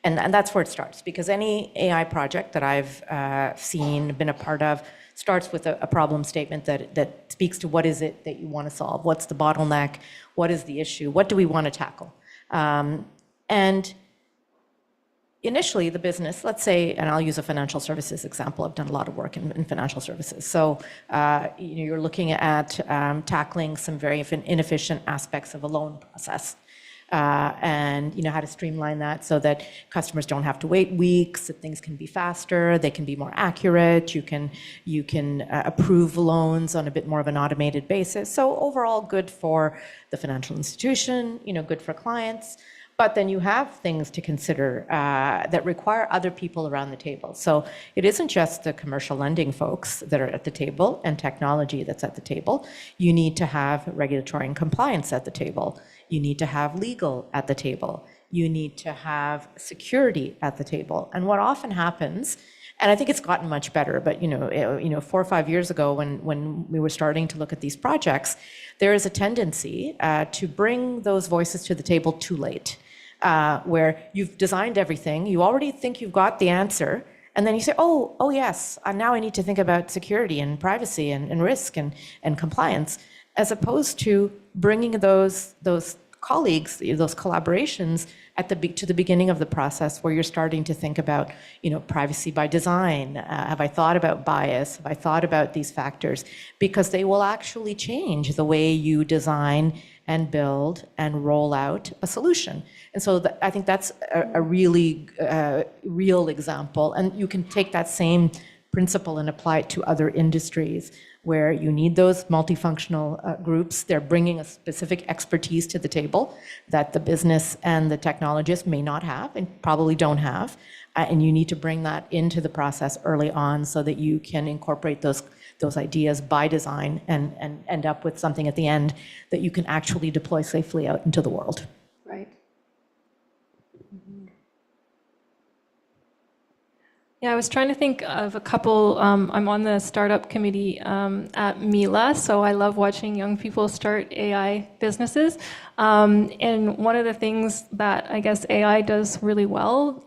and that's where it starts. Because any AI project that I've seen, been a part of, starts with a problem statement that speaks to what is it that you want to solve, what's the bottleneck, what is the issue, what do we want to tackle, and initially, the business, let's say, and I'll use a financial services example. I've done a lot of work in financial services. So you're looking at tackling some very inefficient aspects of a loan process, and how to streamline that so that customers don't have to wait weeks, that things can be faster, they can be more accurate, you can approve loans on a bit more of an automated basis. So overall, good for the financial institution, good for clients. But then you have things to consider that require other people around the table. So it isn't just the commercial lending folks that are at the table and technology that's at the table. You need to have regulatory and compliance at the table. You need to have legal at the table. You need to have security at the table. And what often happens, And I think it's gotten much better. But 4 or 5 years ago, when we were starting to look at these projects, there is a tendency to bring those voices to the table too late, where you've designed everything, you already think you've got the answer, and then you say, oh yes, now I need to think about security and privacy and risk and compliance, as opposed to bringing those colleagues, those collaborations to the beginning of the process, where you're starting to think about, privacy by design. Have I thought about bias? Have I thought about these factors? Because they will actually change the way you design and build and roll out a solution. And so I think that's a really real example. And you can take that same principle and apply it to other industries, where you need those multifunctional groups. They're bringing a specific expertise to the table that the business and the technologists may not have and probably don't have. And you need to bring that into the process early on so that you can incorporate those ideas by design and end up with something at the end that you can actually deploy safely out into the world. Right. Yeah, I was trying to think of a couple. I'm on the startup committee at Mila, so I love watching young people start AI businesses. And one of the things that I guess AI does really well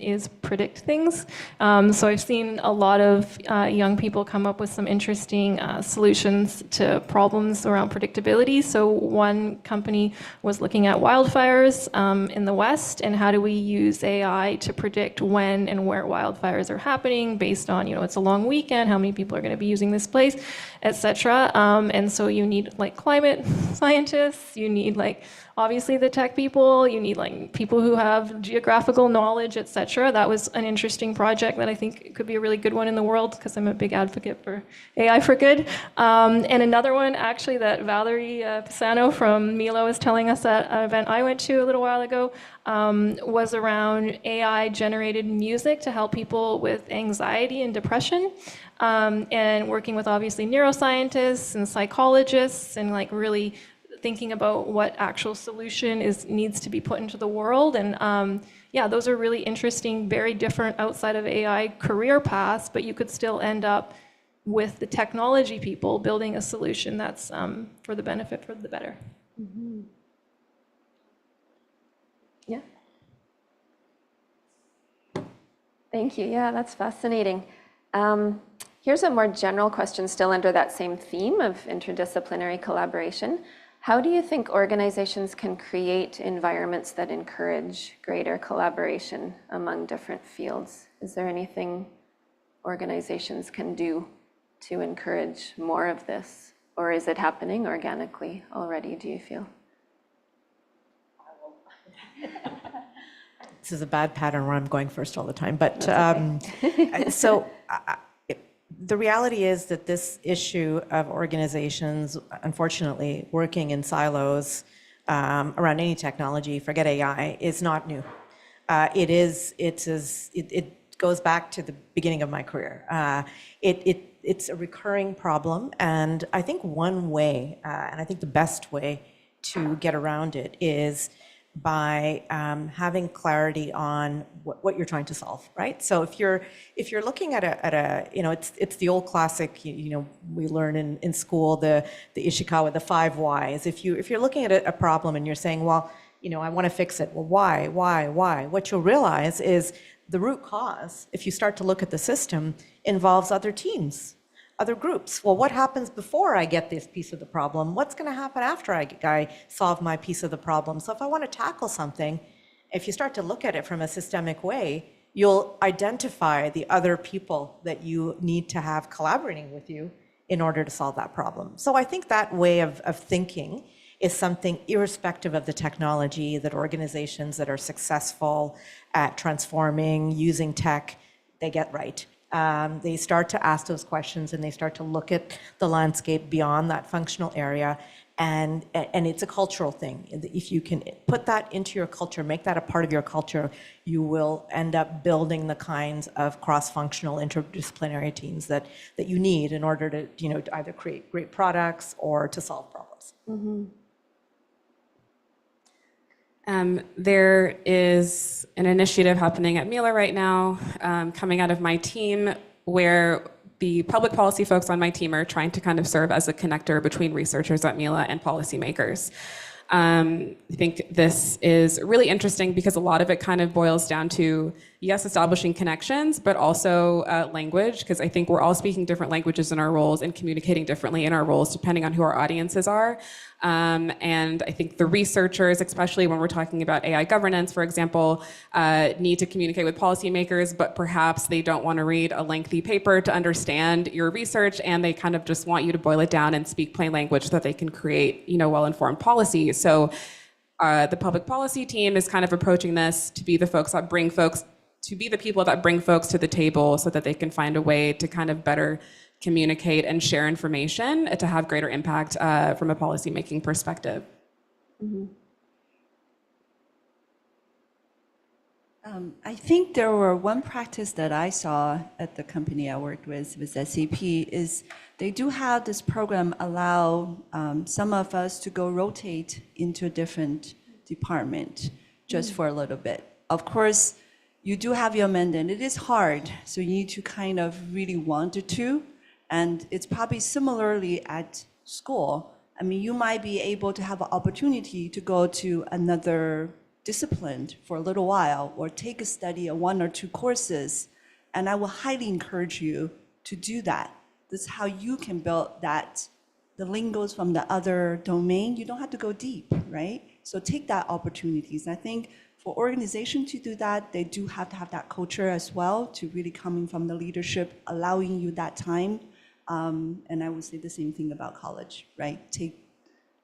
is predict things. So I've seen a lot of young people come up with some interesting solutions to problems around predictability. So one company was looking at wildfires in the West, and how do we use AI to predict when and where wildfires are happening based on, it's a long weekend, how many people are going to be using this place, etc. And so you need climate scientists, you need obviously the tech people, you need people who have geographical knowledge, etc. That was an interesting project that I think could be a really good one in the world, because I'm a big advocate for AI for good. And another one actually that Valerie Pisano from Mila was telling us at an event I went to a little while ago was around AI generated music to help people with anxiety and depression. And working with obviously neuroscientists and psychologists and really thinking about what actual solution needs to be put into the world. And yeah, those are really interesting, very different outside of AI career paths, but you could still end up with the technology people building a solution that's for the benefit, for the better. Mm-hmm. Yeah. Thank you. Yeah, that's fascinating. Here's a more general question, still under that same theme of interdisciplinary collaboration. How do you think organizations can create environments that encourage greater collaboration among different fields? Is there anything organizations can do to encourage more of this? Or is it happening organically already, do you feel? This is a bad pattern where I'm going first all the time. But Okay. The reality is that this issue of organizations, unfortunately, working in silos around any technology, forget AI, is not new. It goes back to the beginning of my career. It's a recurring problem, and I think one way, and I think the best way to get around it is by having clarity on what you're trying to solve, right? So if you're looking at a it's the old classic, we learn in school the Ishikawa, the 5 whys. If you're looking at a problem and you're saying, well, I want to fix it. Well, why? What you'll realize is the root cause, if you start to look at the system, involves other teams, other groups. Well, what happens before I get this piece of the problem? What's going to happen after I solve my piece of the problem? So if I want to tackle something, if you start to look at it from a systemic way, you'll identify the other people that you need to have collaborating with you in order to solve that problem. So I think that way of thinking is something irrespective of the technology that organizations that are successful at transforming, using tech, they get right. They start to ask those questions and they start to look at the landscape beyond that functional area, and it's a cultural thing. If you can put that into your culture, make that a part of your culture, you will end up building the kinds of cross-functional interdisciplinary teams that you need in order to to either create great products or to solve problems. Mm-hmm. There is an initiative happening at Mila right now, coming out of my team, where the public policy folks on my team are trying to kind of serve as a connector between researchers at Mila and policymakers. I think this is really interesting because a lot of it kind of boils down to, yes, establishing connections, but also language, because I think we're all speaking different languages in our roles and communicating differently in our roles depending on who our audiences are. And I think the researchers, especially when we're talking about AI governance, for example, need to communicate with policymakers, but perhaps they don't want to read a lengthy paper to understand your research, and they kind of just want you to boil it down and speak plain language so that they can create, well-informed policies. So the public policy team is kind of approaching this to be the folks that bring folks, to be the people that bring folks to the table so that they can find a way to kind of better communicate and share information to have greater impact from a policymaking perspective. Mm-hmm. I think there were one practice that I saw at the company I worked with SAP, is they do have this program allow some of us to go rotate into a different department just for a little bit. Of course, you do have your mandate. It is hard, so you need to kind of really want it to. And it's probably similarly at school. I mean, you might be able to have an opportunity to go to another discipline for a little while, or take a study of 1 or 2 courses. And I will highly encourage you to do that. This is how you can build that, the lingos from the other domain. You don't have to go deep, right? So take that opportunities. I think for organization to do that, they do have to have that culture as well, to really coming from the leadership, allowing you that time. And I would say the same thing about college, right?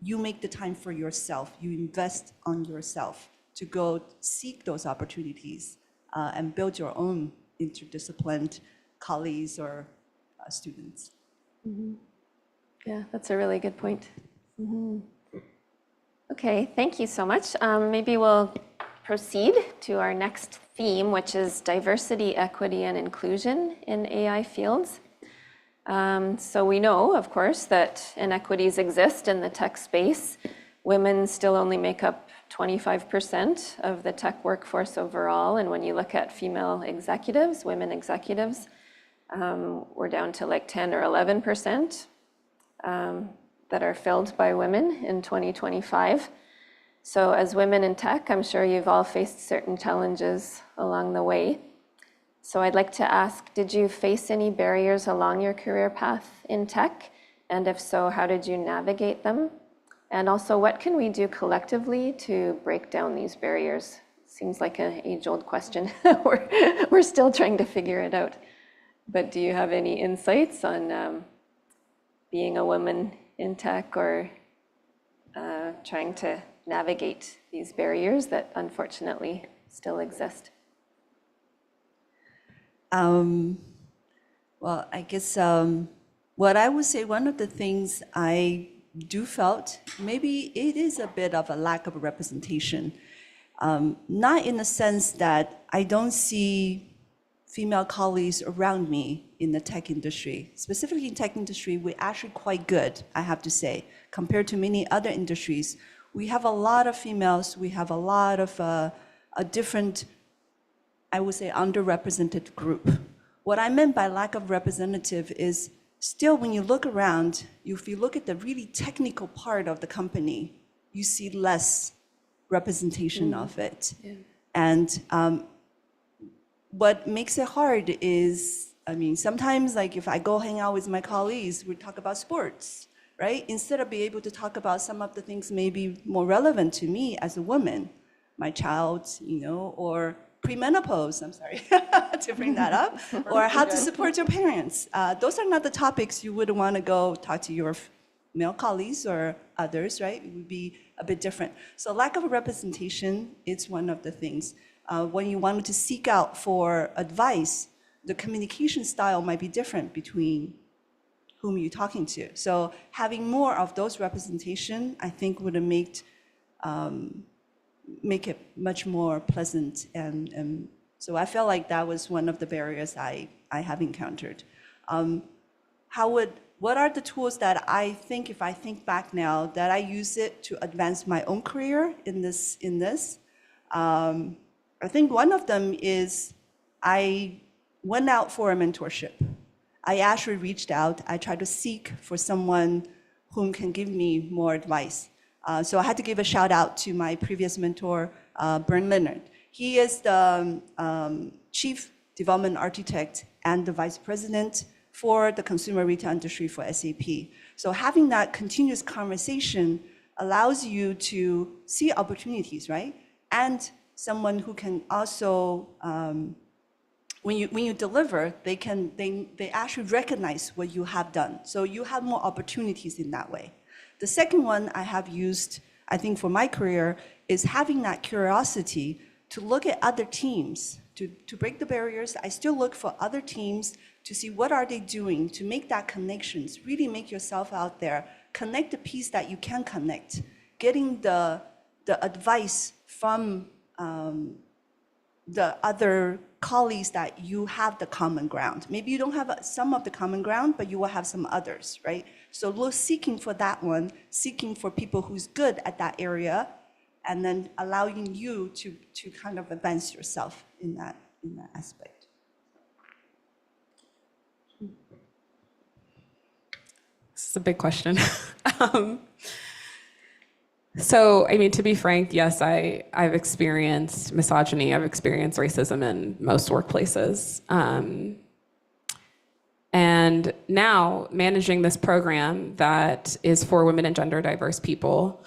You make the time for yourself. You invest on yourself to go seek those opportunities and build your own interdisciplinary colleagues or students. Mm-hmm. Yeah, that's a really good point. Mm-hmm. Okay, thank you so much. Maybe we'll proceed to our next theme, which is diversity, equity, and inclusion in AI fields. So we know, of course, that inequities exist in the tech space. Women still only make up 25% of the tech workforce overall. And when you look at female executives, women executives, we're down to like 10 or 11% that are filled by women in 2025. So as women in tech, I'm sure you've all faced certain challenges along the way. So I'd like to ask, did you face any barriers along your career path in tech? And if so, how did you navigate them? And also, what can we do collectively to break down these barriers? Seems like an age-old question. We're still trying to figure it out. But do you have any insights on being a woman in tech, or trying to navigate these barriers that unfortunately still exist? Well, I guess what I would say, one of the things I do felt, maybe it is a bit of a lack of representation. Not in the sense that I don't see female colleagues around me in the tech industry. Specifically in tech industry, we're actually quite good, I have to say, compared to many other industries. We have a lot of females, we have a lot of a different, I would say, underrepresented group. What I meant by lack of representative is still when you look around, if you look at the really technical part of the company, you see less representation of it. Yeah. And what makes it hard is, I mean, sometimes like if I go hang out with my colleagues, we talk about sports, right? Instead of being able to talk about some of the things maybe more relevant to me as a woman, my child, or premenopause, I'm sorry to bring that up, or how to support your parents. Those are not the topics you would want to go talk to your male colleagues or others, right? It would be a bit different. So lack of representation is one of the things. When you wanted to seek out for advice, the communication style might be different between whom you're talking to. So having more of those representation, I think would have make it much more pleasant. And so I felt like that was one of the barriers I have encountered. How would what are the tools that I think, if I think back now, that I use it to advance my own career in this? I think one of them is I went out for a mentorship. I actually reached out. I tried to seek for someone whom can give me more advice. So I had to give a shout out to my previous mentor, Bern Leonard. He is the Chief Development Architect and the Vice President for the consumer retail industry for SAP. So having that continuous conversation allows you to see opportunities, right? And someone who can also, when you deliver, they actually recognize what you have done. So you have more opportunities in that way. The second one I have used, I think for my career, is having that curiosity to look at other teams, to break the barriers. I still look for other teams to see what are they doing, to make that connections, really make yourself out there, connect the piece that you can connect, getting the advice from the other colleagues that you have the common ground. Maybe you don't have some of the common ground, but you will have some others, right? So seeking for that one, seeking for people who's good at that area, and then allowing you to kind of advance yourself in that aspect. This is a big question. So, I mean, to be frank, yes, I've experienced misogyny. I've experienced racism in most workplaces. And now managing this program that is for women and gender diverse people,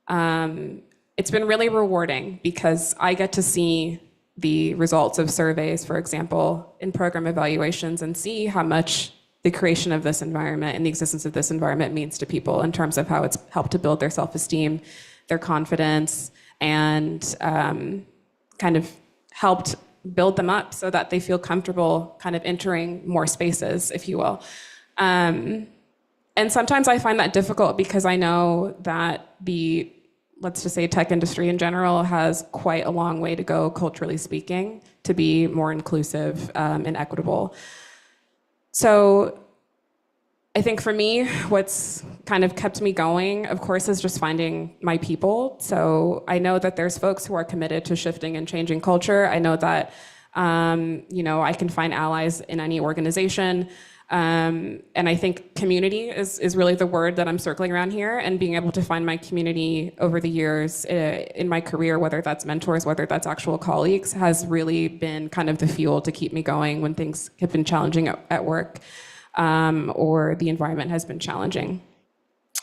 it's been really rewarding because I get to see the results of surveys, for example, in program evaluations and see how much the creation of this environment and the existence of this environment means to people in terms of how it's helped to build their self-esteem, their confidence, and kind of helped build them up so that they feel comfortable kind of entering more spaces, if you will. And sometimes I find that difficult because I know that let's just say tech industry in general has quite a long way to go, culturally speaking, to be more inclusive and equitable. So I think for me, what's kind of kept me going, of course, is just finding my people. So I know that there's folks who are committed to shifting and changing culture. I know that, I can find allies in any organization. And I think community is really the word that I'm circling around here, and being able to find my community over the years in my career, whether that's mentors, whether that's actual colleagues, has really been kind of the fuel to keep me going when things have been challenging at work, or the environment has been challenging.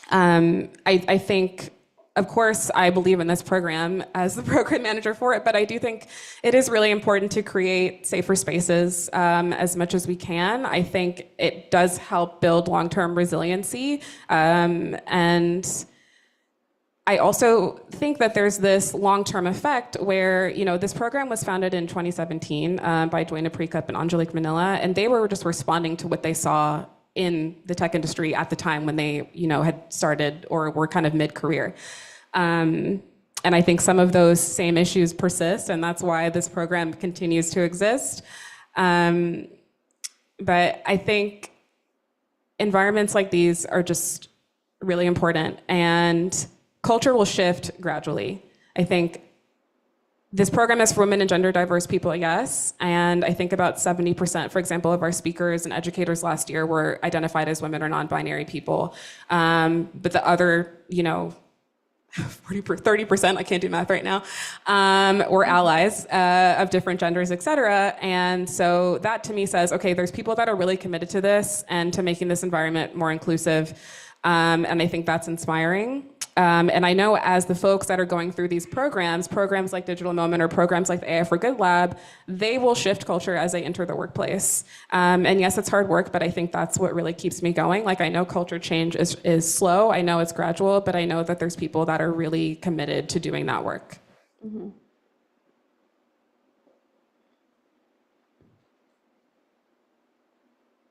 I think, of course, I believe in this program as the program manager for it, but I do think it is really important to create safer spaces as much as we can. I think it does help build long-term resiliency. And I also think that there's this long-term effect where, this program was founded in 2017 by Dwayne Aprikup and Angelique Manila, and they were just responding to what they saw in the tech industry at the time when they, had started or were kind of mid-career. And I think some of those same issues persist, and that's why this program continues to exist. But I think environments like these are just really important, and culture will shift gradually. I think this program is for women and gender diverse people, yes, and I think about 70%, for example, of our speakers and educators last year were identified as women or non-binary people. But the other, 30%, I can't do math right now, were allies of different genders, et cetera. And so that to me says, okay, there's people that are really committed to this and to making this environment more inclusive. And I think that's inspiring. And I know as the folks that are going through these programs like Digital Moment or programs like the AI for Good Lab, they will shift culture as they enter the workplace. And yes, it's hard work, but I think that's what really keeps me going. Like, I know culture change is slow. I know it's gradual, but I know that there's people that are really committed to doing that work. Mm-hmm.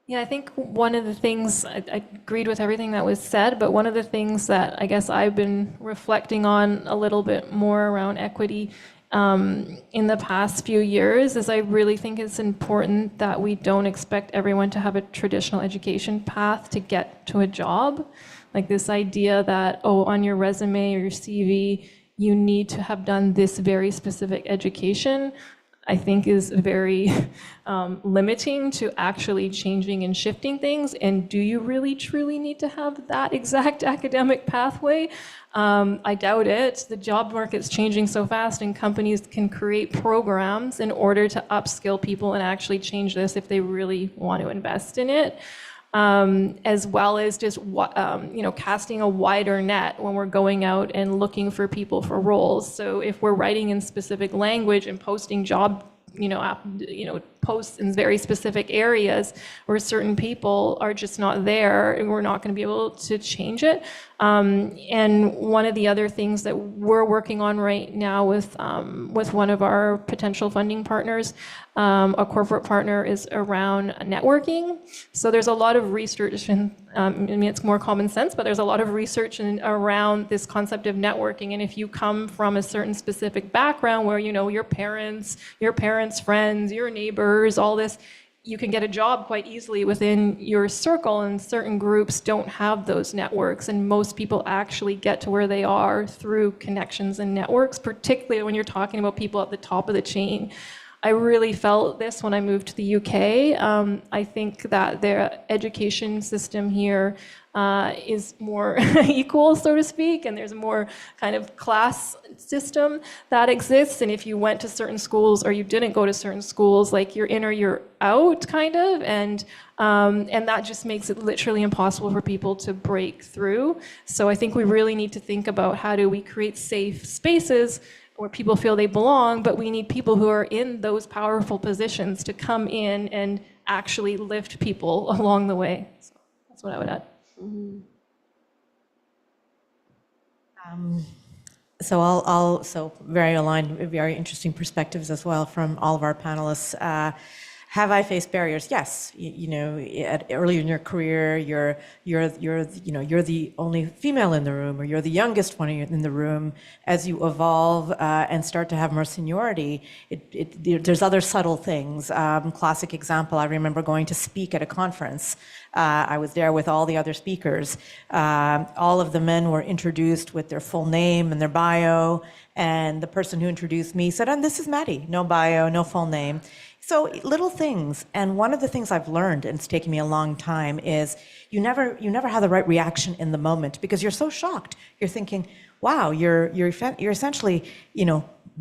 Yeah, I think one of the things, I agreed with everything that was said, but one of the things that I guess I've been reflecting on a little bit more around equity in the past few years is I really think it's important that we don't expect everyone to have a traditional education path to get to a job. Like this idea that, oh, on your resume or your CV, you need to have done this very specific education, I think is very limiting to actually changing and shifting things. And do you really truly need to have that exact academic pathway? I doubt it. The job market's changing so fast, and companies can create programs in order to upskill people and actually change this if they really want to invest in it. As well as just casting a wider net when we're going out and looking for people for roles. So if we're writing in specific language and posting job posts in very specific areas where certain people are just not there, and we're not going to be able to change it. And one of the other things that we're working on right now with one of our potential funding partners, a corporate partner, is around networking. So there's a lot of research, and I mean, it's more common sense, but there's a lot of research around this concept of networking. And if you come from a certain specific background where, your parents' friends, your neighbors, all this, you can get a job quite easily within your circle, and certain groups don't have those networks. And most people actually get to where they are through connections and networks, particularly when you're talking about people at the top of the chain. I really felt this when I moved to the UK. I think that their education system here is more equal, so to speak, and there's a more kind of class system that exists. And if you went to certain schools or you didn't go to certain schools, like you're in or you're out, kind of, and that just makes it literally impossible for people to break through. So I think we really need to think about how do we create safe spaces where people feel they belong, but we need people who are in those powerful positions to come in and actually lift people along the way. So that's what I would add. So very aligned, very interesting perspectives as well from all of our panelists. Have I faced barriers? Yes. Early in your career, you're the only female in the room, or you're the youngest one in the room. As you evolve and start to have more seniority, there's other subtle things. Classic example, I remember going to speak at a conference. I was there with all the other speakers. All of the men were introduced with their full name and their bio, and the person who introduced me said, "And this is Maddie, no bio, no full name." So little things, and one of the things I've learned, and it's taken me a long time, is you never have the right reaction in the moment because you're so shocked. You're thinking, "Wow, you're essentially,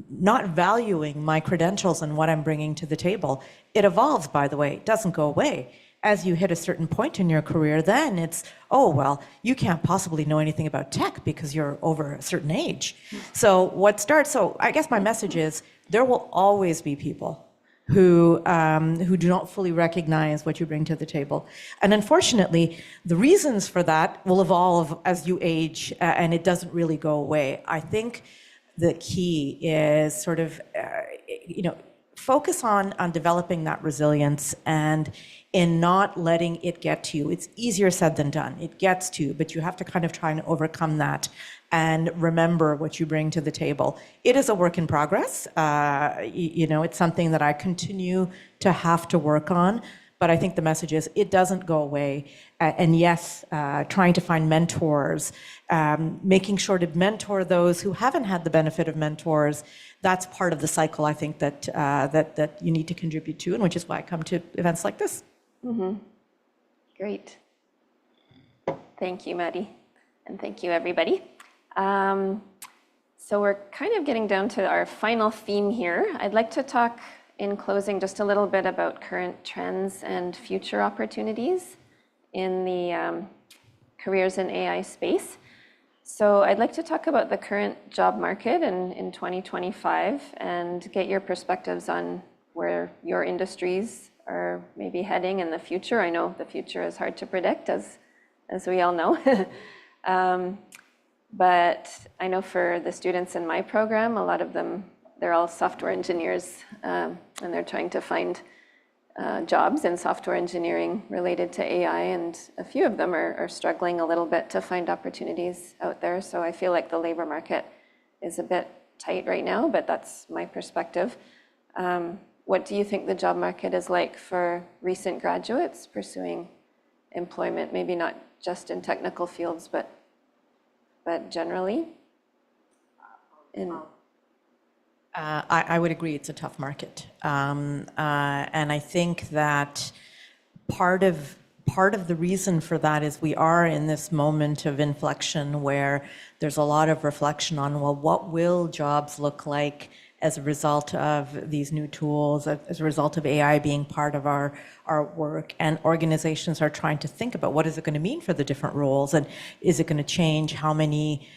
not valuing my credentials and what I'm bringing to the table." It evolves, by the way. It doesn't go away. As you hit a certain point in your career, then it's, "Oh, well, you can't possibly know anything about tech because you're over a certain age." So I guess my message is there will always be people who do not fully recognize what you bring to the table. And unfortunately, the reasons for that will evolve as you age, and it doesn't really go away. I think the key is sort of, focus on developing that resilience and in not letting it get to you. It's easier said than done. It gets to you, but you have to kind of try and overcome that and remember what you bring to the table. It is a work in progress. It's something that I continue to have to work on, but I think the message is it doesn't go away. And yes, trying to find mentors, making sure to mentor those who haven't had the benefit of mentors, that's part of the cycle I think that you need to contribute to, and which is why I come to events like this. Mm-hmm. Great. Thank you, Maddie. And thank you, everybody. So we're kind of getting down to our final theme here. I'd like to talk in closing just a little bit about current trends and future opportunities in the careers in AI space. So I'd like to talk about the current job market in 2025 and get your perspectives on where your industries are maybe heading in the future. I know the future is hard to predict, as we all know. But I know for the students in my program, a lot of them, they're all software engineers, and they're trying to find jobs in software engineering related to AI, and a few of them are struggling a little bit to find opportunities out there. So I feel like the labor market is a bit tight right now, but that's my perspective. What do you think the job market is like for recent graduates pursuing employment? Maybe not just in technical fields, but generally? I would agree it's a tough market. And I think that part of the reason for that is we are in this moment of inflection where there's a lot of reflection on, well, what will jobs look like as a result of these new tools, as a result of AI being part of our work, and organizations are trying to think about what is it going to mean for the different roles, and is it going to change how many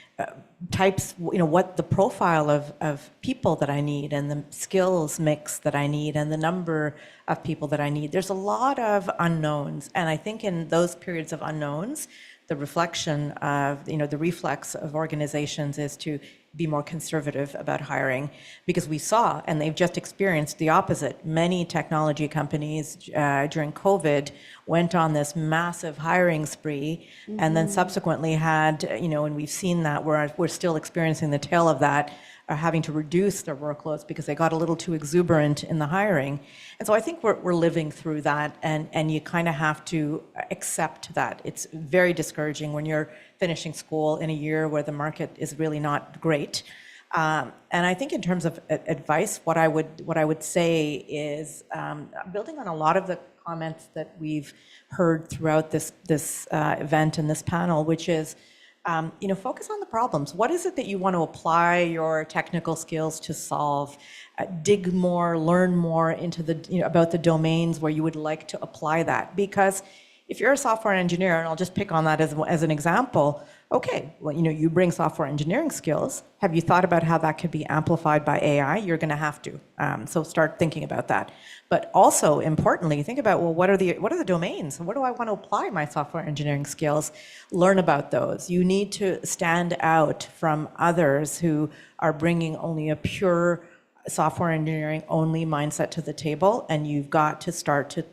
types, what the profile of people that I need and the skills mix that I need and the number of people that I need. There's a lot of unknowns, and I think in those periods of unknowns, the reflection of, the reflex of organizations is to be more conservative about hiring, because we saw, and they've just experienced the opposite. Many technology companies during COVID went on this massive hiring spree, and then subsequently had, and we've seen that we're still experiencing the tail of that, are having to reduce their workloads because they got a little too exuberant in the hiring. And so I think we're living through that, and you kind of have to accept that. It's very discouraging when you're finishing school in a year where the market is really not great. And I think in terms of advice, what I would say is, building on a lot of the comments that we've heard throughout this event and this panel, which is, focus on the problems. What is it that you want to apply your technical skills to solve? Dig more, learn more into about the domains where you would like to apply that. Because if you're a software engineer, and I'll just pick on that as an example, okay, well, you bring software engineering skills. Have you thought about how that could be amplified by AI? You're going to have to. So start thinking about that. But also, importantly, think about, well, what are the domains? Where do I want to apply my software engineering skills? Learn about those. You need to stand out from others who are bringing only a pure software engineering only mindset to the table, and you've got to start to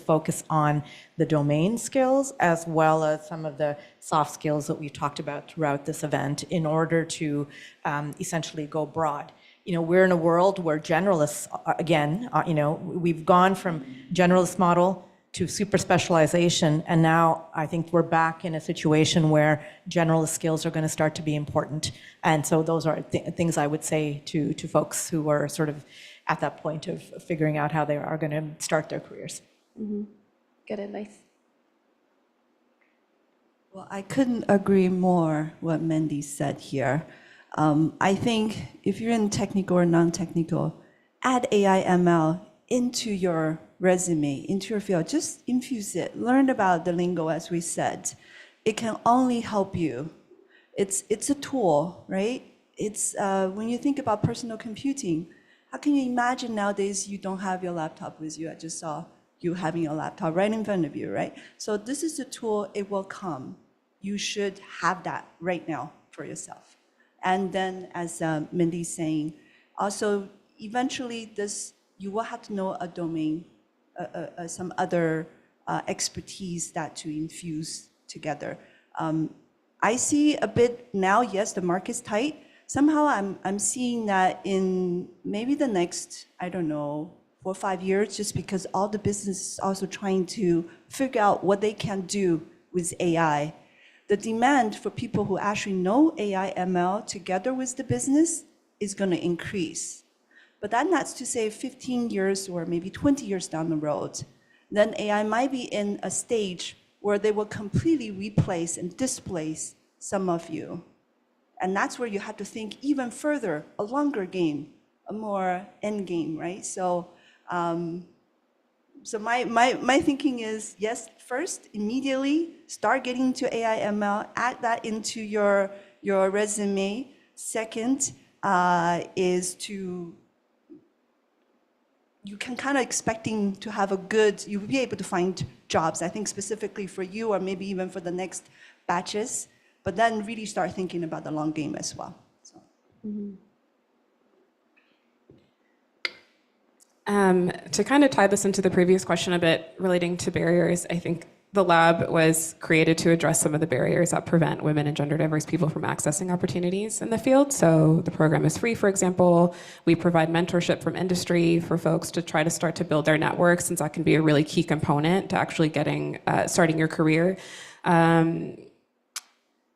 focus on the domain skills as well as some of the soft skills that we've talked about throughout this event in order to essentially go broad. We're in a world where generalists, again, we've gone from generalist model to super specialization, and now I think we're back in a situation where generalist skills are going to start to be important. And so those are things I would say to folks who are sort of at that point of figuring out how they are going to start their careers. Good advice. Well, I couldn't agree more what Mandy said here. I think if you're in technical or non-technical, add AI ML into your resume, into your field. Just infuse it. Learn about the lingo, as we said. It can only help you. It's a tool, right? It's when you think about personal computing, how can you imagine nowadays you don't have your laptop with you? I just saw you having a laptop right in front of you, right? So this is a tool, it will come. You should have that right now for yourself. And then, as Mindy's saying, also eventually you will have to know a domain, some other expertise that to infuse together. I see a bit now, yes, the market's tight. Somehow I'm seeing that in maybe the next, 4 or 5 years, just because all the businesses also trying to figure out what they can do with AI. The demand for people who actually know AI ML together with the business is going to increase. But that's not to say 15 years or maybe 20 years down the road, then AI might be in a stage where they will completely replace and displace some of you. And that's where you have to think even further, a longer game, a more end game, right? So my thinking is, yes, first, immediately start getting into AI ML, add that into your resume. Second is you can kind of expecting to have you'll be able to find jobs, I think specifically for you or maybe even for the next batches, but then really start thinking about the long game as well. So. To kind of tie this into the previous question a bit relating to barriers, I think the lab was created to address some of the barriers that prevent women and gender diverse people from accessing opportunities in the field. So the program is free, for example. We provide mentorship from industry for folks to try to start to build their network, since that can be a really key component to actually starting your career.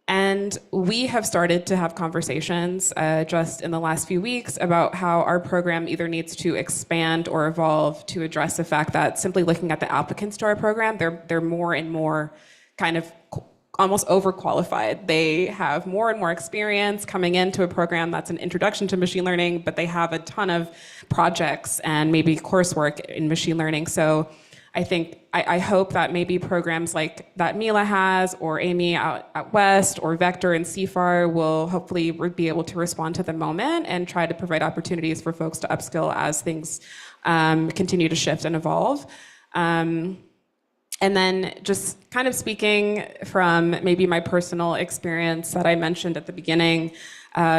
And we have started to have conversations just in the last few weeks about how our program either needs to expand or evolve to address the fact that simply looking at the applicants to our program, they're more and more kind of almost overqualified. They have more and more experience coming into a program that's an introduction to machine learning, but they have a ton of projects and maybe coursework in machine learning. So I hope that maybe programs like that Mila has, or Amy out at West, or Vector and CFAR will hopefully be able to respond to the moment and try to provide opportunities for folks to upskill as things continue to shift and evolve. And then just kind of speaking from maybe my personal experience that I mentioned at the beginning,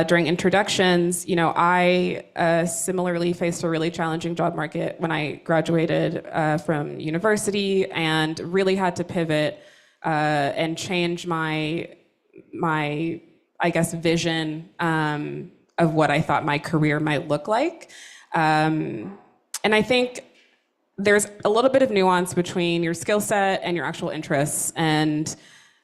during introductions, I similarly faced a really challenging job market when I graduated from university, and really had to pivot and change my I guess, vision of what I thought my career might look like. And I think there's a little bit of nuance between your skill set and your actual interests. And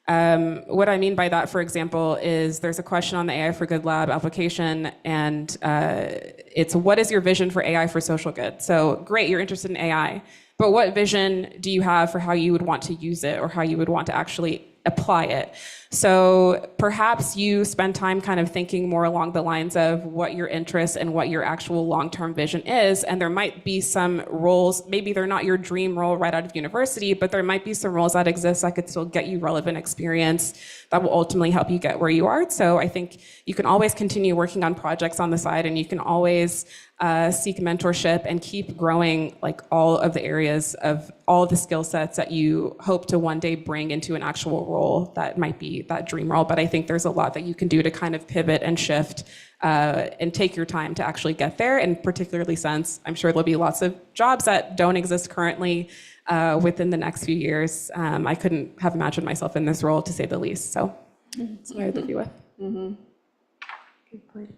what I mean by that, for example, is there's a question on the AI for Good Lab application, and it's, what is your vision for AI for social good? So great, you're interested in AI, but what vision do you have for how you would want to use it, or how you would want to actually apply it? So perhaps you spend time kind of thinking more along the lines of what your interests and what your actual long-term vision is. And there might be some roles, maybe they're not your dream role right out of university, but there might be some roles that exist that could still get you relevant experience that will ultimately help you get where you are. So I think you can always continue working on projects on the side, and you can always seek mentorship and keep growing like all of the areas of all of the skill sets that you hope to one day bring into an actual role that might be that dream role. But I think there's a lot that you can do to kind of pivot and shift and take your time to actually get there. And particularly since I'm sure there'll be lots of jobs that don't exist currently within the next few years. I couldn't have imagined myself in this role, to say the least. So that's what I would leave you with. Mm-hmm. Good point.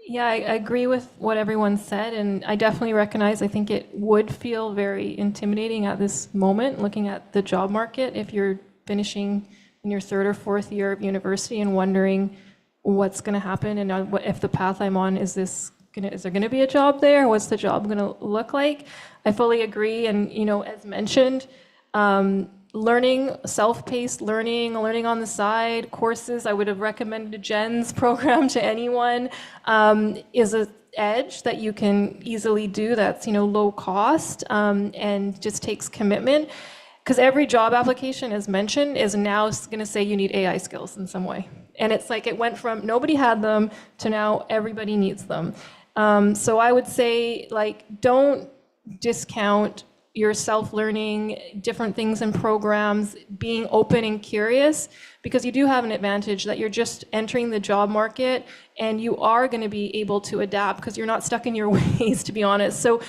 Yeah, I agree with what everyone said, and I definitely recognize, I think it would feel very intimidating at this moment, looking at the job market, if you're finishing in your third or fourth year of university and wondering what's going to happen, and what if the path I'm on, is there going to be a job there? What's the job going to look like? I fully agree, and as mentioned, learning, self-paced learning on the side, courses, I would have recommended Jen's program to anyone, is an edge that you can easily do that's, low cost, and just takes commitment. Because every job application, as mentioned, is now going to say you need AI skills in some way. And it's like it went from nobody had them to now everybody needs them. So I would say, don't discount your self-learning, different things in programs, being open and curious, because you do have an advantage that you're just entering the job market and you are going to be able to adapt because you're not stuck in your ways, to be honest. So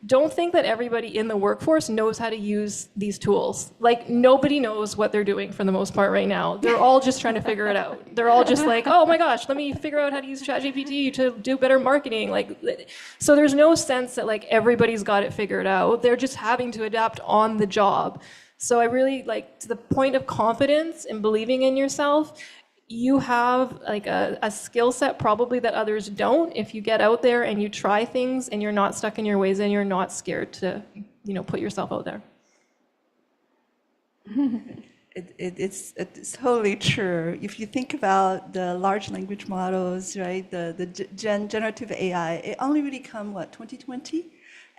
don't think that everybody in the workforce knows how to use these tools. Nobody knows what they're doing for the most part right now. They're all just trying to figure it out. They're all just like, oh my gosh, let me figure out how to use ChatGPT to do better marketing. So there's no sense that everybody's got it figured out. They're just having to adapt on the job. So I really to the point of confidence and believing in yourself, you have a skill set probably that others don't if you get out there and you try things and you're not stuck in your ways and you're not scared to put yourself out there. It's totally true. If you think about the large language models, right, the generative AI, it only really come, 2020?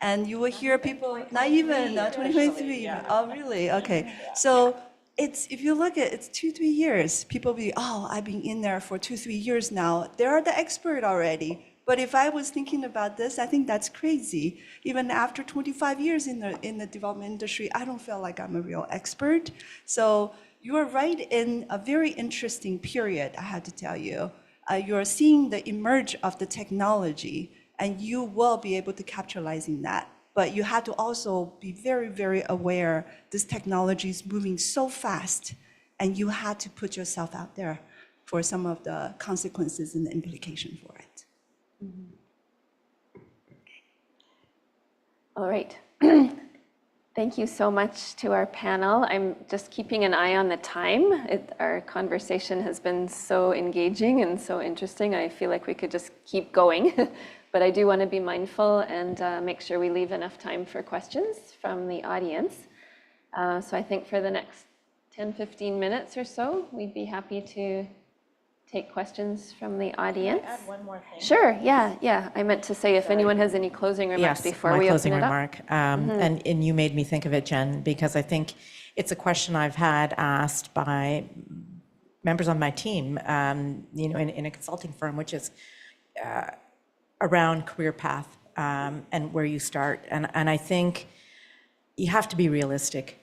And you will hear people, not even 2023. Yeah. Oh, really? Okay. So if you look at it's 2-3 years, people will be, oh, I've been in there for 2-3 years now. They are the expert already. But if I was thinking about this, I think that's crazy. Even after 25 years in the development industry, I don't feel like I'm a real expert. So you are right in a very interesting period, I had to tell you. You're seeing the emerge of the technology, and you will be able to capitalize in that. but you had to also be very, very aware this technology is moving so fast, and you had to put yourself out there for some of the consequences and the implication for it. All right. Thank you so much to our panel. I'm just keeping an eye on the time. Our conversation has been so engaging and so interesting. I feel like we could just keep going, but I do want to be mindful and make sure we leave enough time for questions from the audience. So I think for the next 10, 15 minutes or so, we'd be happy to take questions from the audience. Can I add one more thing? Sure, yeah. I meant to say if anyone has any closing remarks before we open it up. Yes, my closing remark. And you made me think of it, Jen, because I think it's a question I've had asked by members on my team, in a consulting firm, which is around career path and where you start. And I think you have to be realistic.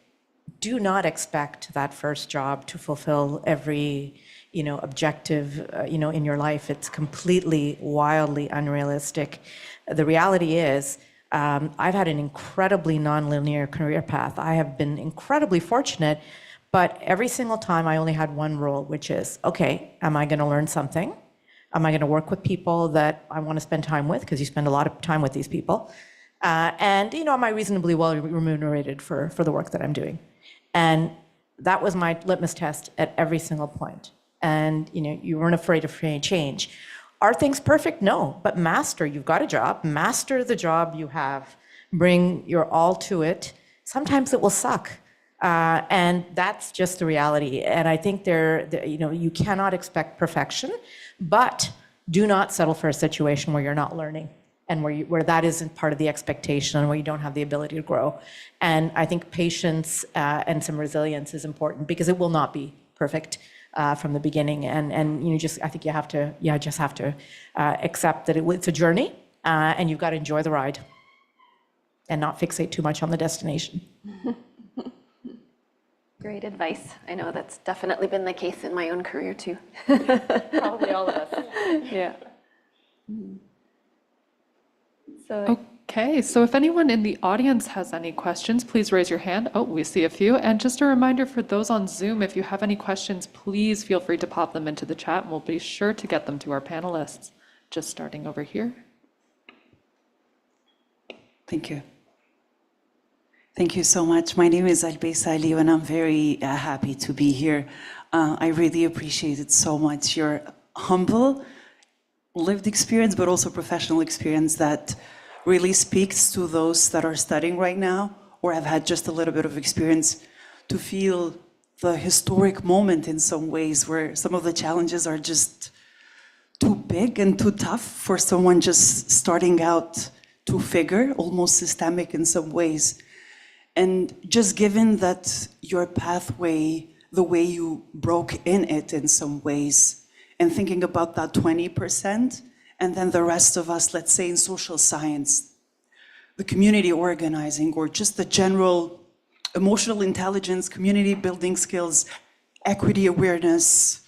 Do not expect that first job to fulfill every objective, in your life. It's completely, wildly unrealistic. The reality is, I've had an incredibly nonlinear career path. I have been incredibly fortunate, but every single time I only had one rule, which is, okay, am I going to learn something? Am I going to work with people that I want to spend time with? Because you spend a lot of time with these people. And, am I reasonably well remunerated for the work that I'm doing? And that was my litmus test at every single point. And you weren't afraid of change. Are things perfect? No, but master. You've got a job. Master the job you have. Bring your all to it. Sometimes it will suck, and that's just the reality. And I think you cannot expect perfection, but do not settle for a situation where you're not learning and where that isn't part of the expectation and where you don't have the ability to grow. And I think patience and some resilience is important because it will not be perfect from the beginning, and I think you just have to accept that it's a journey, and you've got to enjoy the ride, and not fixate too much on the destination. Great advice. I know that's definitely been the case in my own career too. Probably all of us. Yeah. So. Okay, so if anyone in the audience has any questions, please raise your hand. Oh, we see a few. And just a reminder for those on Zoom, if you have any questions, please feel free to pop them into the chat, and we'll be sure to get them to our panelists. Just starting over here. Thank you. Thank you so much. My name is Albesa Aliou, and I'm very happy to be here. I really appreciate it so much. Your humble, lived experience, but also professional experience that really speaks to those that are studying right now or have had just a little bit of experience to feel the historic moment in some ways where some of the challenges are just too big and too tough for someone just starting out to figure, almost systemic in some ways. And just given that your pathway, the way you broke in it in some ways, and thinking about that 20%, and then the rest of us, let's say in social science, the community organizing, or just the general emotional intelligence, community building skills, equity awareness,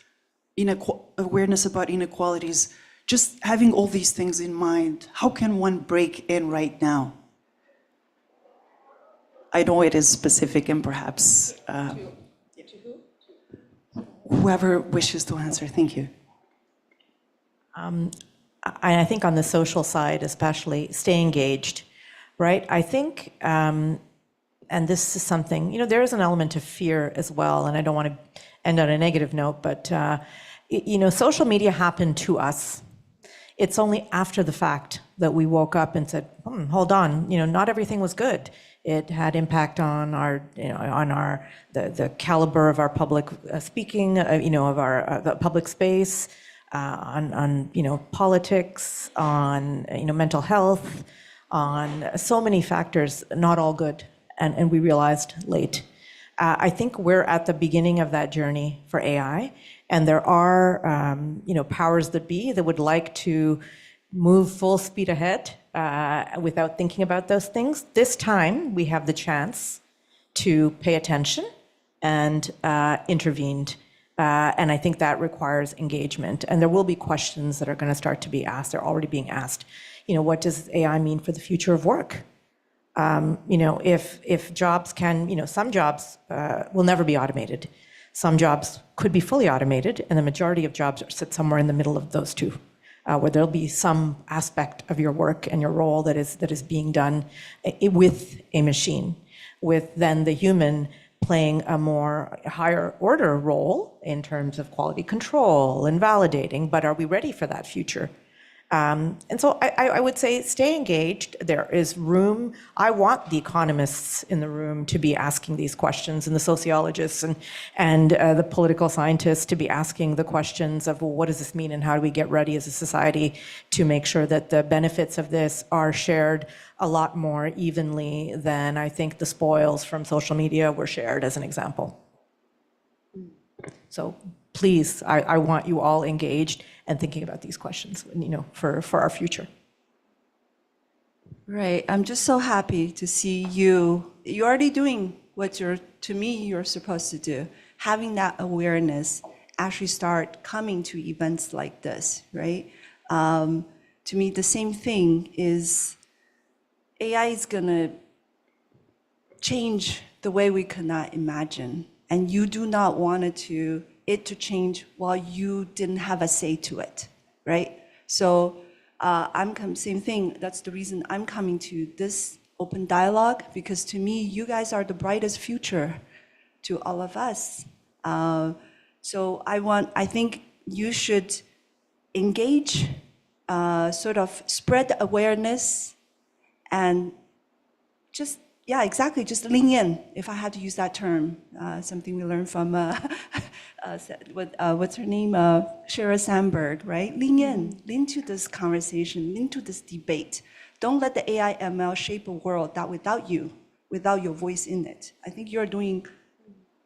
awareness about inequalities, just having all these things in mind, how can one break in right now? I know it is specific and perhaps whoever wishes to answer, thank you. I think on the social side, especially, stay engaged, right? I think, and this is something, there is an element of fear as well, and I don't want to end on a negative note, but, social media happened to us. It's only after the fact that we woke up and said, hold on, not everything was good. It had impact on the caliber of our public speaking, of our the public space, on politics, on mental health, on so many factors, not all good, and we realized late. I think we're at the beginning of that journey for AI, and there are powers that be that would like to move full speed ahead without thinking about those things. This time we have the chance to pay attention and intervened. And I think that requires engagement. And there will be questions that are going to start to be asked. They're already being asked. What does AI mean for the future of work? If jobs can, some jobs will never be automated. Some jobs could be fully automated, and the majority of jobs sit somewhere in the middle of those two, where there'll be some aspect of your work and your role that is being done with a machine, with then the human playing a more higher order role in terms of quality control and validating. But are we ready for that future? And so I would say stay engaged. There is room. I want the economists in the room to be asking these questions, and the sociologists and the political scientists to be asking the questions of, well, what does this mean, and how do we get ready as a society to make sure that the benefits of this are shared a lot more evenly than I think the spoils from social media were shared, as an example. So please, I want you all engaged and thinking about these questions, for our future. Right. I'm just so happy to see you. You're already doing what to me, you're supposed to do. Having that awareness, actually start coming to events like this, right? To me, the same thing is AI is going to change the way we could not imagine. And you do not want it to change while you didn't have a say to it, right? So same thing. That's the reason I'm coming to this open dialogue, because to me, you guys are the brightest future to all of us. So I think you should engage, sort of spread the awareness, and just lean in, if I had to use that term, something we learned from, what's her name, Sheryl Sandberg, right? Lean to this conversation, lean to this debate. Don't let the AI ML shape a world that without your voice in it. I think you're doing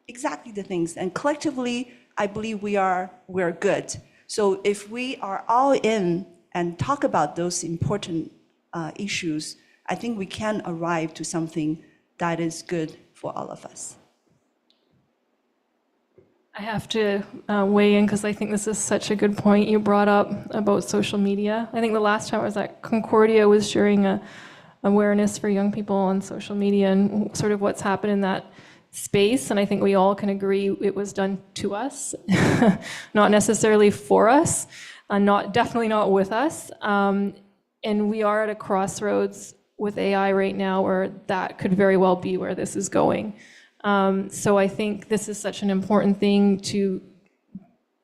exactly the things, and collectively, I believe we're good. So if we are all in and talk about those important issues, I think we can arrive to something that is good for all of us. I have to weigh in because I think this is such a good point you brought up about social media. I think the last time I was at Concordia was sharing awareness for young people on social media and sort of what's happened in that space. And I think we all can agree it was done to us, not necessarily for us, definitely not with us. And we are at a crossroads with AI right now where that could very well be where this is going. So I think this is such an important thing to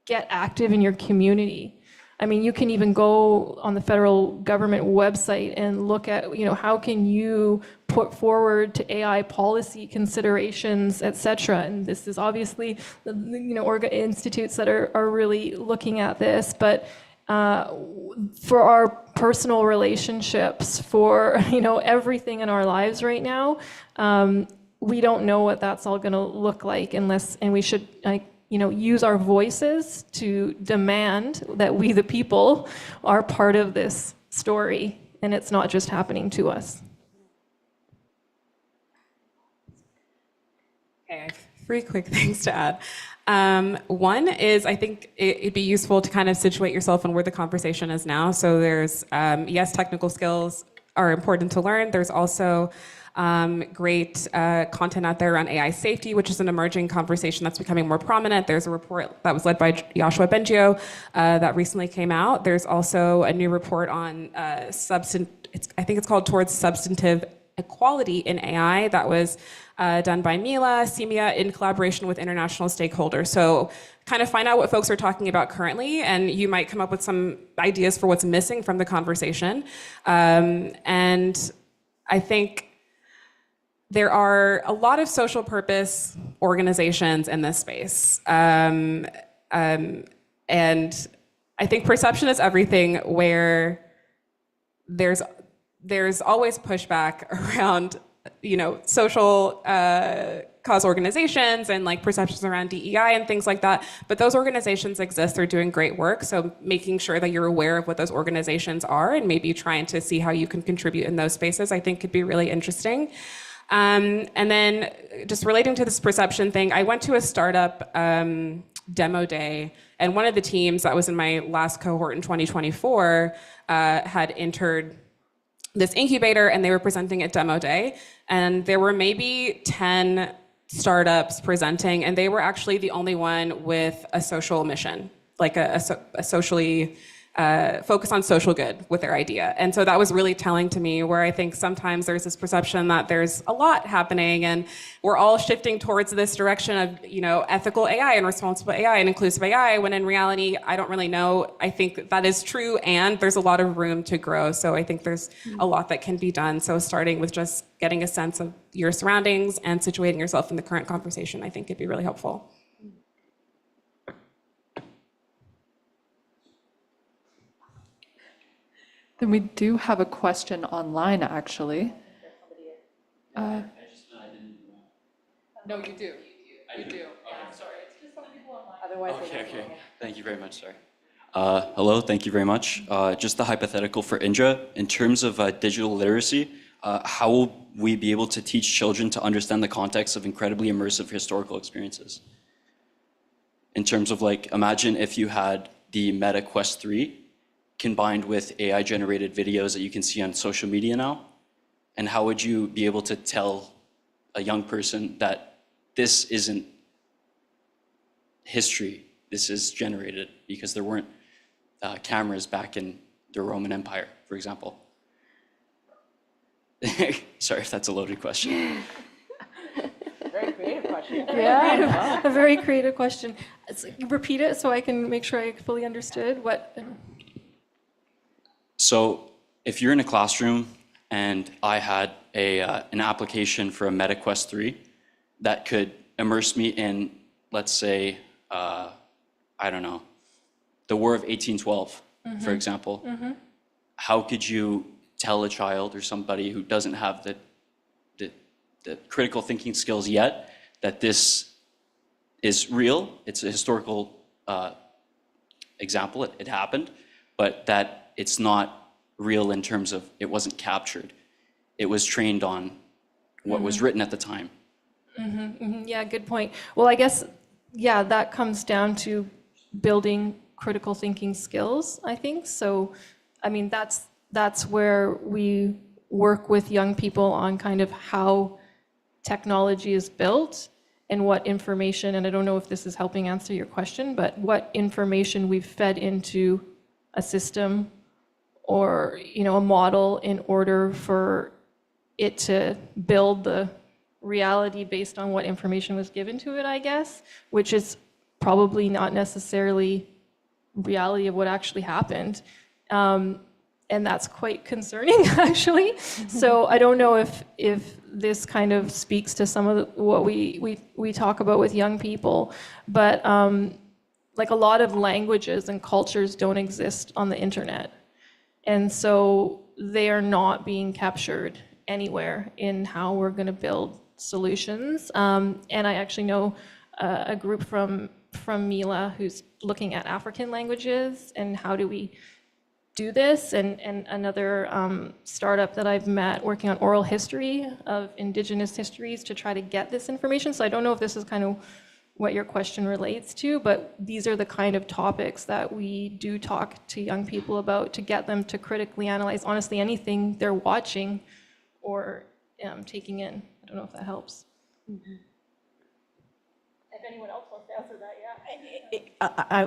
get active in your community. I mean, you can even go on the federal government website and look at, how can you put forward to AI policy considerations, et cetera. And this is obviously, institutes that are really looking at this, but for our personal relationships, for everything in our lives right now, we don't know what that's all going to look like and we should use our voices to demand that we, the people, are part of this story, and it's not just happening to us. Okay, I have 3 quick things to add. One is, I think it'd be useful to kind of situate yourself on where the conversation is now. So there's, yes, technical skills are important to learn. There's also great content out there around AI safety, which is an emerging conversation that's becoming more prominent. There's a report that was led by Joshua Bengio that recently came out. There's also a new report on I think it's called Towards Substantive Equality in AI that was done by Mila, in collaboration with international stakeholders. So kind of find out what folks are talking about currently, and you might come up with some ideas for what's missing from the conversation. And I think there are a lot of social purpose organizations in this space. And I think perception is everything, where there's always pushback around, social cause organizations and like perceptions around DEI and things like that. But those organizations exist, they're doing great work. So making sure that you're aware of what those organizations are and maybe trying to see how you can contribute in those spaces, I think could be really interesting. And then just relating to this perception thing, I went to a startup demo day, and one of the teams that was in my last cohort in 2024 had entered this incubator, and they were presenting at Demo Day, and there were maybe 10 startups presenting, and they were actually the only one with a social mission, like a socially focus on social good with their idea. And so that was really telling to me, where I think sometimes there's this perception that there's a lot happening and we're all shifting towards this direction of, ethical AI and responsible AI and inclusive AI, when in reality, I don't really know. I think that is true, and there's a lot of room to grow. So I think there's a lot that can be done. So starting with just getting a sense of your surroundings and situating yourself in the current conversation, I think could be really helpful. Then we do have a question online, actually. No, you do. You do. Sorry, it's just some people online. Otherwise, Okay. Thank you very much, sorry. Hello, thank you very much. Just a hypothetical for Indra. In terms of digital literacy, how will we be able to teach children to understand the context of incredibly immersive historical experiences? In terms of, imagine if you had the Meta Quest 3 combined with AI-generated videos that you can see on social media now, and how would you be able to tell a young person that this isn't history, this is generated, because there weren't cameras back in the Roman Empire, for example? Sorry if that's a loaded question. Very creative question. Yeah, a very creative question. Repeat it so I can make sure I fully understood what. So if you're in a classroom and I had an application for a Meta Quest 3 that could immerse me in, let's say, I don't know, the War of 1812, for example, how could you tell a child or somebody who doesn't have the critical thinking skills yet that this is real, it's a historical example, it happened, but that it's not real in terms of it wasn't captured. It was trained on what was written at the time. Yeah, good point. Well, I guess, that comes down to building critical thinking skills, I think. So, I mean, that's where we work with young people on kind of how technology is built and what information, and I don't know if this is helping answer your question, but what information we've fed into a system or a model in order for it to build the reality based on what information was given to it, I guess, which is probably not necessarily reality of what actually happened. And that's quite concerning, actually. So I don't know if this kind of speaks to some of what we talk about with young people, but a lot of languages and cultures don't exist on the internet. And so they are not being captured anywhere in how we're going to build solutions. And I actually know a group from Mila who's looking at African languages and how do we do this, and another startup that I've met working on oral history of indigenous histories to try to get this information. So I don't know if this is kind of what your question relates to, but these are the kind of topics that we do talk to young people about to get them to critically analyze, honestly, anything they're watching or taking in. I don't know if that helps. If anyone else wants to answer that,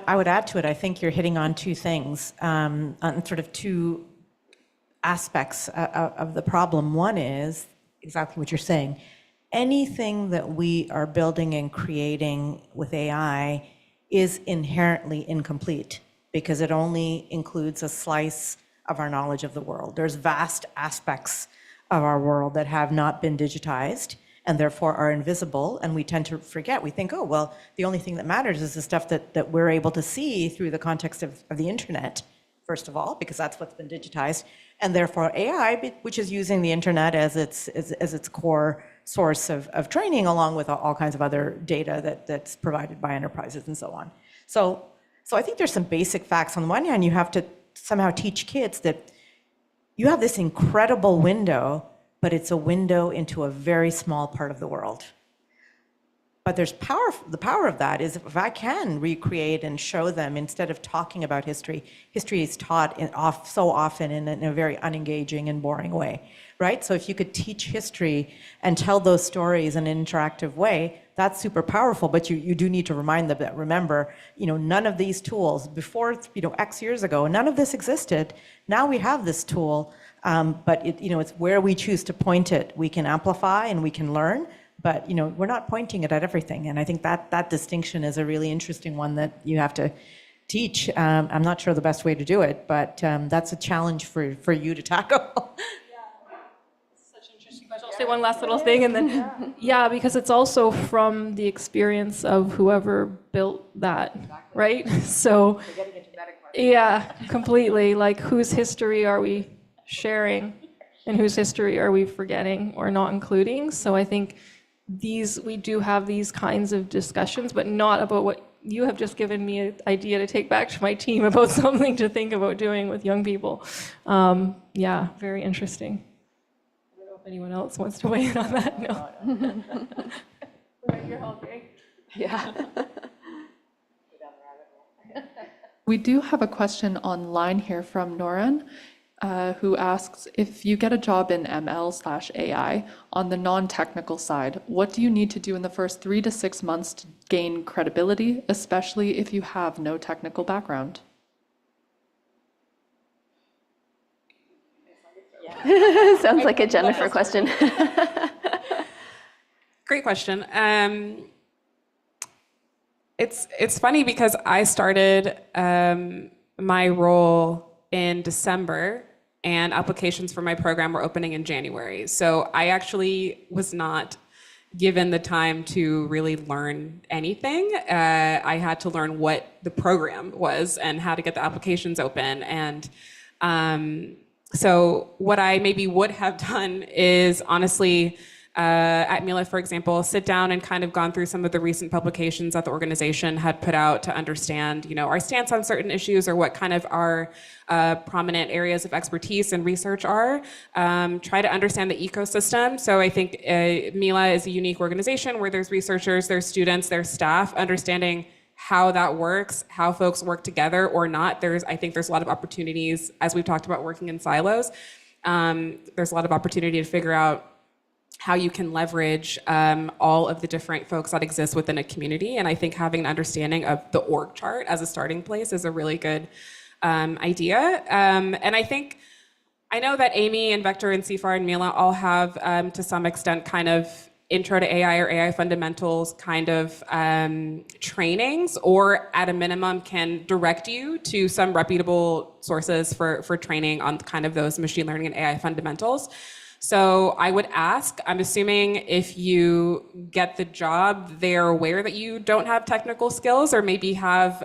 I would add to it, I think you're hitting on two things, on sort of two aspects of the problem. One is exactly what you're saying. Anything that we are building and creating with AI is inherently incomplete because it only includes a slice of our knowledge of the world. There's vast aspects of our world that have not been digitized and therefore are invisible, and we tend to forget. We think, oh, well, the only thing that matters is the stuff that we're able to see through the context of the internet, first of all, because that's what's been digitized, and therefore AI, which is using the internet as its core source of training, along with all kinds of other data that's provided by enterprises and so on. So I think there's some basic facts. On the one hand, you have to somehow teach kids that you have this incredible window, but it's a window into a very small part of the world. But there's the power of that is if I can recreate and show them instead of talking about history, history is taught so often in a very unengaging and boring way, right? So if you could teach history and tell those stories in an interactive way, that's super powerful, but you do need to remind them that, remember, none of these tools before, X years ago, none of this existed. Now we have this tool, but it's where we choose to point it. We can amplify and we can learn, but we're not pointing it at everything. And I think that distinction is a really interesting one that you have to teach. I'm not sure the best way to do it, but that's a challenge for you to tackle. I'll say one last little thing, and then, because it's also from the experience of whoever built that, right? So, completely. Like, whose history are we sharing, and whose history are we forgetting or not including? So I think we do have these kinds of discussions, but not about what you have just given me an idea to take back to my team about something to think about doing with young people. Very interesting. Anyone else wants to weigh in on that? No. You're all great. Yeah. We do have a question online here from Noran, who asks, if you get a job in ML/AI on the non-technical side, what do you need to do in the first 3 to 6 months to gain credibility, especially if you have no technical background? Sounds like a Jennifer question. Great question. It's funny because I started my role in December, and applications for my program were opening in January. So I actually was not given the time to really learn anything. I had to learn what the program was and how to get the applications open. And so what I maybe would have done is honestly, at Mila, for example, sit down and kind of gone through some of the recent publications that the organization had put out to understand, our stance on certain issues or what kind of our prominent areas of expertise and research are. Try to understand the ecosystem. So I think Mila is a unique organization where there's researchers, there's students, there's staff, understanding how that works, how folks work together or not. I think there's a lot of opportunities, as we've talked about working in silos. There's a lot of opportunity to figure out how you can leverage all of the different folks that exist within a community. And I think having an understanding of the org chart as a starting place is a really good idea. And I know that Amy and Vector and CFAR and Mila all have, to some extent, kind of intro to AI or AI fundamentals kind of trainings, or at a minimum can direct you to some reputable sources for training on kind of those machine learning and AI fundamentals. So I would ask, I'm assuming if you get the job, they're aware that you don't have technical skills or maybe have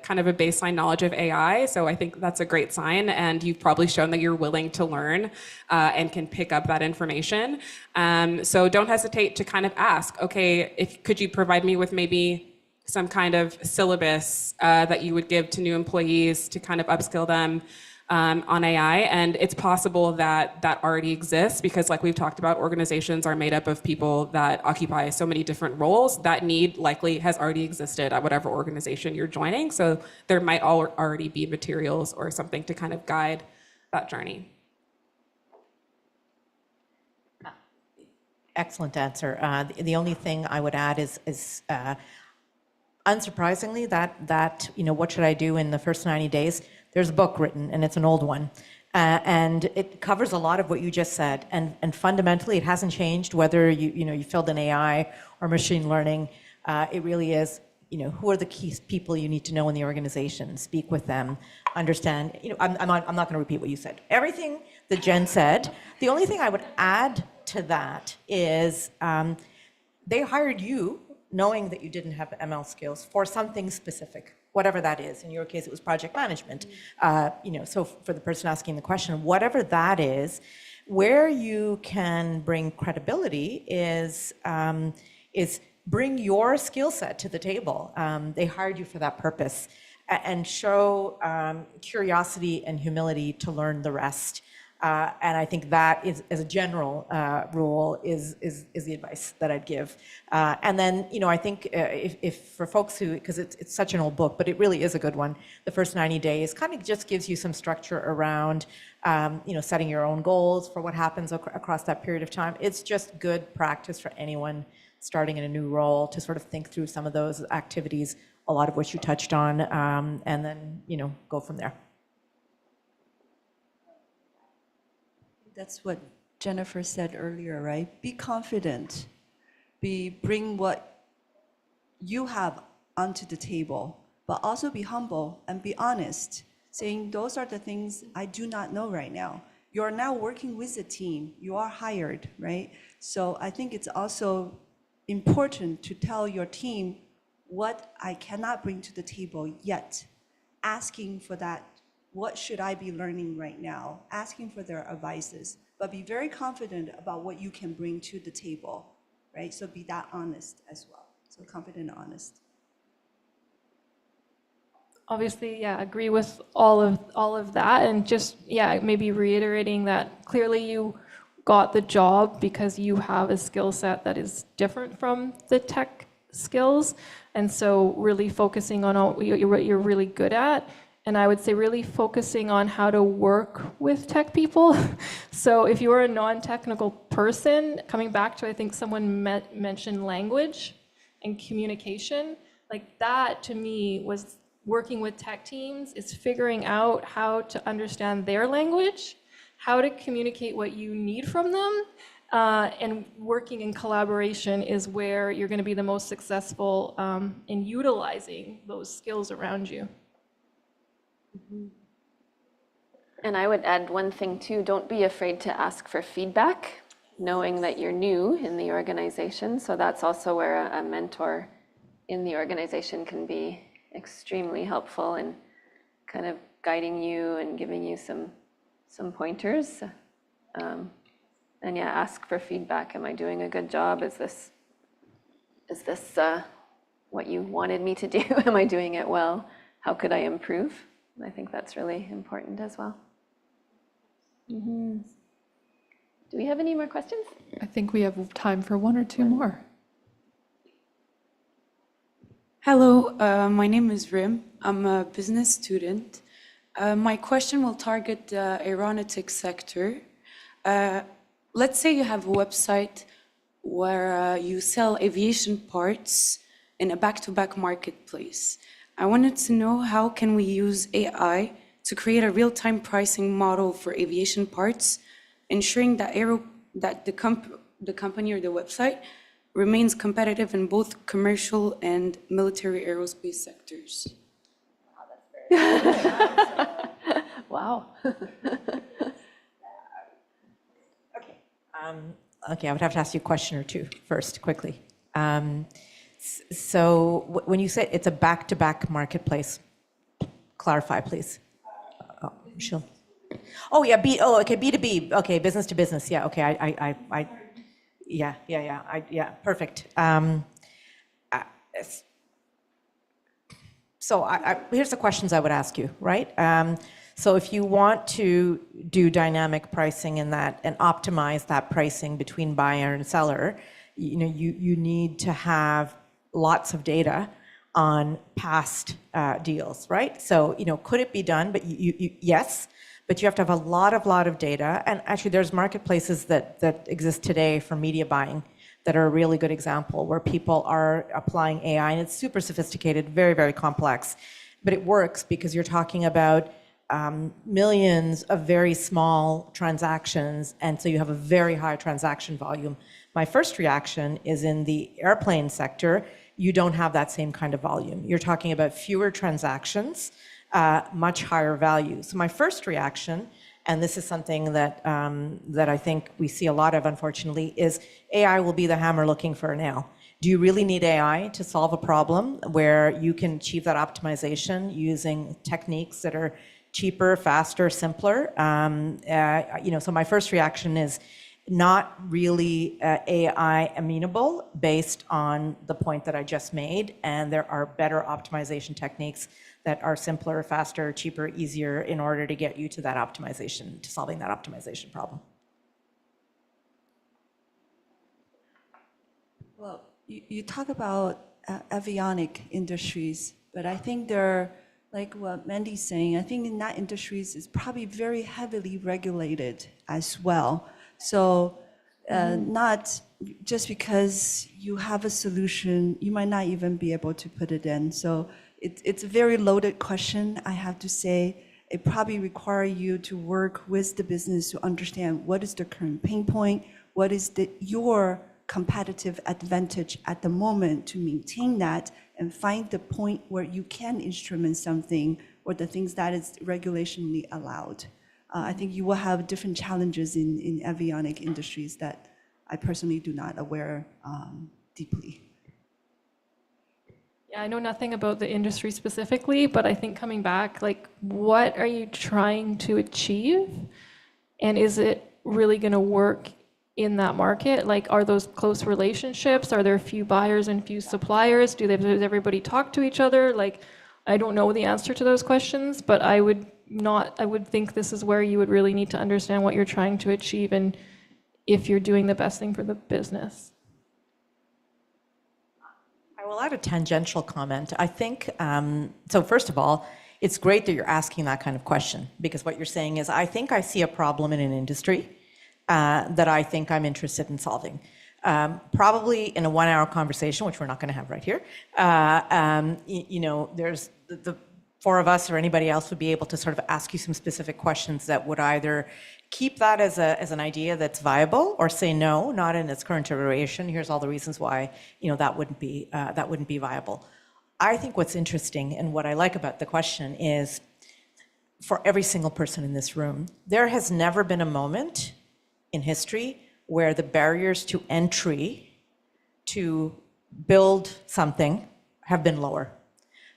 kind of a baseline knowledge of AI. So I think that's a great sign. And you've probably shown that you're willing to learn and can pick up that information. So don't hesitate to kind of ask, okay, could you provide me with maybe some kind of syllabus that you would give to new employees to kind of upskill them on AI. And it's possible that that already exists because, like we've talked about, organizations are made up of people that occupy so many different roles. That need likely has already existed at whatever organization you're joining. So there might already be materials or something to kind of guide that journey. Excellent answer. The only thing I would add is unsurprisingly, that what should I do in the first 90 days? There's a book written, and it's an old one, and it covers a lot of what you just said. And fundamentally, it hasn't changed whether you filled in AI or machine learning. It really is, who are the key people you need to know in the organization? Speak with them, understand. I'm not going to repeat what you said. Everything that Jen said. The only thing I would add to that is they hired you knowing that you didn't have ML skills for something specific, whatever that is. In your case, it was project management. So for the person asking the question, whatever that is, where you can bring credibility is bring your skill set to the table. They hired you for that purpose, and show curiosity and humility to learn the rest. And I think that is, as a general rule, is the advice that I'd give. And then, I think if for folks who, because it's such an old book, but it really is a good one, the first 90 days kind of just gives you some structure around, setting your own goals for what happens across that period of time. It's just good practice for anyone starting in a new role to sort of think through some of those activities, a lot of which you touched on, and then, go from there. That's what Jennifer said earlier, right? Be confident. Bring what you have onto the table, but also be humble and be honest, saying those are the things I do not know right now. You're now working with a team. You are hired, right? So I think it's also important to tell your team what I cannot bring to the table yet, asking for that. What should I be learning right now? Asking for their advices, but be very confident about what you can bring to the table, right? So be that honest as well. So confident and honest. Obviously, yeah, agree with all of that, and just, yeah, maybe reiterating that clearly you got the job because you have a skill set that is different from the tech skills, and so really focusing on what you're really good at. And I would say really focusing on how to work with tech people. So if you're a non-technical person, coming back to, I think someone mentioned language and communication, like that to me was working with tech teams is figuring out how to understand their language, how to communicate what you need from them, and working in collaboration is where you're gonna be the most successful in utilizing those skills around you. And I would add one thing too, don't be afraid to ask for feedback, knowing that you're new in the organization. So that's also where a mentor in the organization can be extremely helpful in kind of guiding you and giving you some pointers. And yeah, ask for feedback. Am I doing a good job? Is this what you wanted me to do? Am I doing it well? How could I improve? I think that's really important as well. Do we have any more questions? I think we have time for one or two more. Hello, my name is Rim. I'm a business student. My question will target the aeronautics sector. Let's say you have a website where you sell aviation parts in a back-to-back marketplace. I wanted to know how can we use AI to create a real-time pricing model for aviation parts, ensuring that the company or the website remains competitive in both commercial and military aerospace sectors. Wow. Okay, I would have to ask you a question or two first, quickly. So when you say it's a back-to-back marketplace, clarify, please. Oh, Michelle. Oh, yeah, okay, B2B, okay, business to business, yeah, okay, yeah, perfect. So here's the questions I would ask you, right? So if you want to do dynamic pricing in that and optimize that pricing between buyer and seller, you need to have lots of data on past deals, right? So, could it be done? But yes, but you have to have a lot of data. And actually, there's marketplaces that exist today for media buying that are a really good example where people are applying AI, and it's super sophisticated, very, very complex. But it works because you're talking about millions of very small transactions, and so you have a very high transaction volume. My first reaction is in the airplane sector, you don't have that same kind of volume. You're talking about fewer transactions, much higher value. So my first reaction, and this is something that I think we see a lot of, unfortunately, is AI will be the hammer looking for a nail. Do you really need AI to solve a problem where you can achieve that optimization using techniques that are cheaper, faster, simpler? So my first reaction is not really AI amenable based on the point that I just made, and there are better optimization techniques that are simpler, faster, cheaper, easier in order to get you to that optimization, to solving that optimization problem. Well, you talk about avionic industries, but I think they're, like what Mandy's saying, I think in that industries is probably very heavily regulated as well. So not just because you have a solution, you might not even be able to put it in. So it's a very loaded question, I have to say. It probably requires you to work with the business to understand what is the current pain point, what is your competitive advantage at the moment to maintain that and find the point where you can instrument something or the things that is regulationally allowed. I think you will have different challenges in avionic industries that I personally do not aware deeply. Yeah, I know nothing about the industry specifically, but I think coming back, like, what are you trying to achieve? And is it really going to work in that market? Like, are those close relationships? Are there few buyers and few suppliers? Does everybody talk to each other? Like, I don't know the answer to those questions, but I would think this is where you would really need to understand what you're trying to achieve and if you're doing the best thing for the business. I will add a tangential comment. I think, so first of all, it's great that you're asking that kind of question, because what you're saying is, I think I see a problem in an industry that I think I'm interested in solving. Probably in a 1-hour conversation, which we're not going to have right here, there's the 4 of us or anybody else would be able to sort of ask you some specific questions that would either keep that as an idea that's viable, or say no, not in its current iteration. Here's all the reasons why that wouldn't be viable. I think what's interesting and what I like about the question is, for every single person in this room, there has never been a moment in history where the barriers to entry to build something have been lower.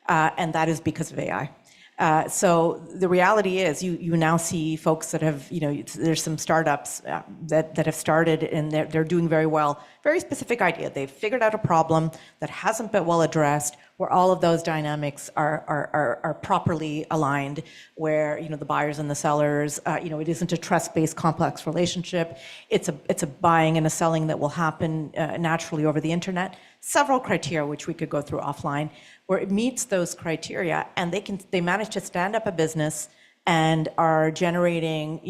And that is because of AI. So the reality is you now see folks that have, there's some startups that have started and they're doing very well. Very specific idea. They've figured out a problem that hasn't been well addressed, where all of those dynamics are properly aligned, where the buyers and the sellers, it isn't a trust-based complex relationship. It's a buying and a selling that will happen naturally over the internet. Several criteria which we could go through offline, where it meets those criteria, and they manage to stand up a business and are generating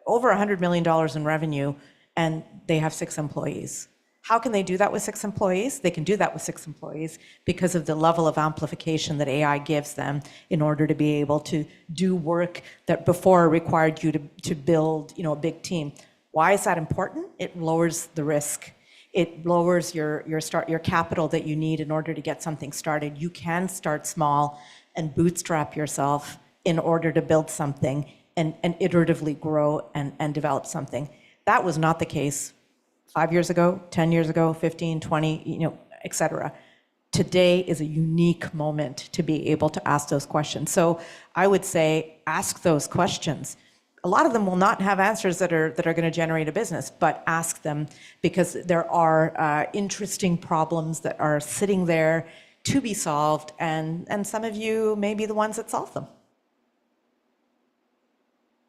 over $100 million in revenue, and they have 6 employees. How can they do that with 6 employees? They can do that with 6 employees because of the level of amplification that AI gives them in order to be able to do work that before required you to build a big team. Why is that important? It lowers the risk. It lowers your capital that you need in order to get something started. You can start small and bootstrap yourself in order to build something and iteratively grow and develop something. That was not the case 5 years ago, 10 years ago, 15, 20, et cetera. Today is a unique moment to be able to ask those questions. So I would say ask those questions. A lot of them will not have answers that are going to generate a business, but ask them, because there are interesting problems that are sitting there to be solved, and some of you may be the ones that solve them.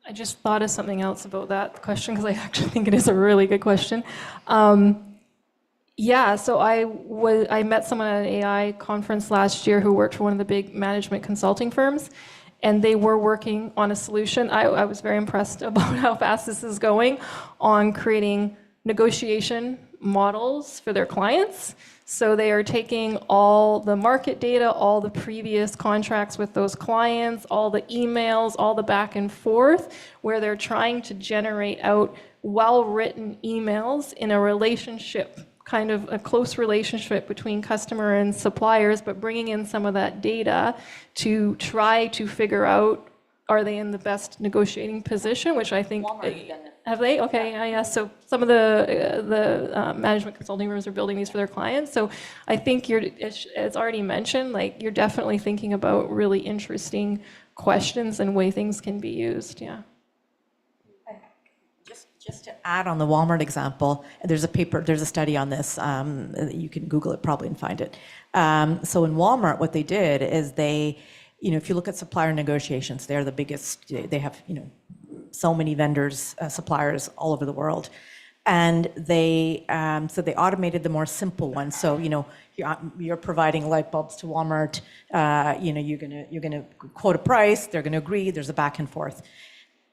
I just thought of something else about that question, because I actually think it is a really good question. Yeah, so I met someone at an AI conference last year who worked for one of the big management consulting firms, and they were working on a solution. I was very impressed about how fast this is going on creating negotiation models for their clients. So they are taking all the market data, all the previous contracts with those clients, all the emails, all the back and forth, where they're trying to generate out well-written emails in a relationship, kind of a close relationship between customer and suppliers, but bringing in some of that data to try to figure out, are they in the best negotiating position, which I think... Have they? Okay, yeah. So some of the management consulting firms are building these for their clients. So I think as already mentioned, like, you're definitely thinking about really interesting questions and way things can be used, yeah. Just to add on the Walmart example, there's a study on this. You can Google it probably and find it. So in Walmart, what they did is if you look at supplier negotiations, they're the biggest. They have, so many vendors, suppliers all over the world. And they automated the more simple ones. So, you're providing light bulbs to Walmart, you're gonna quote a price, they're gonna agree, there's a back and forth.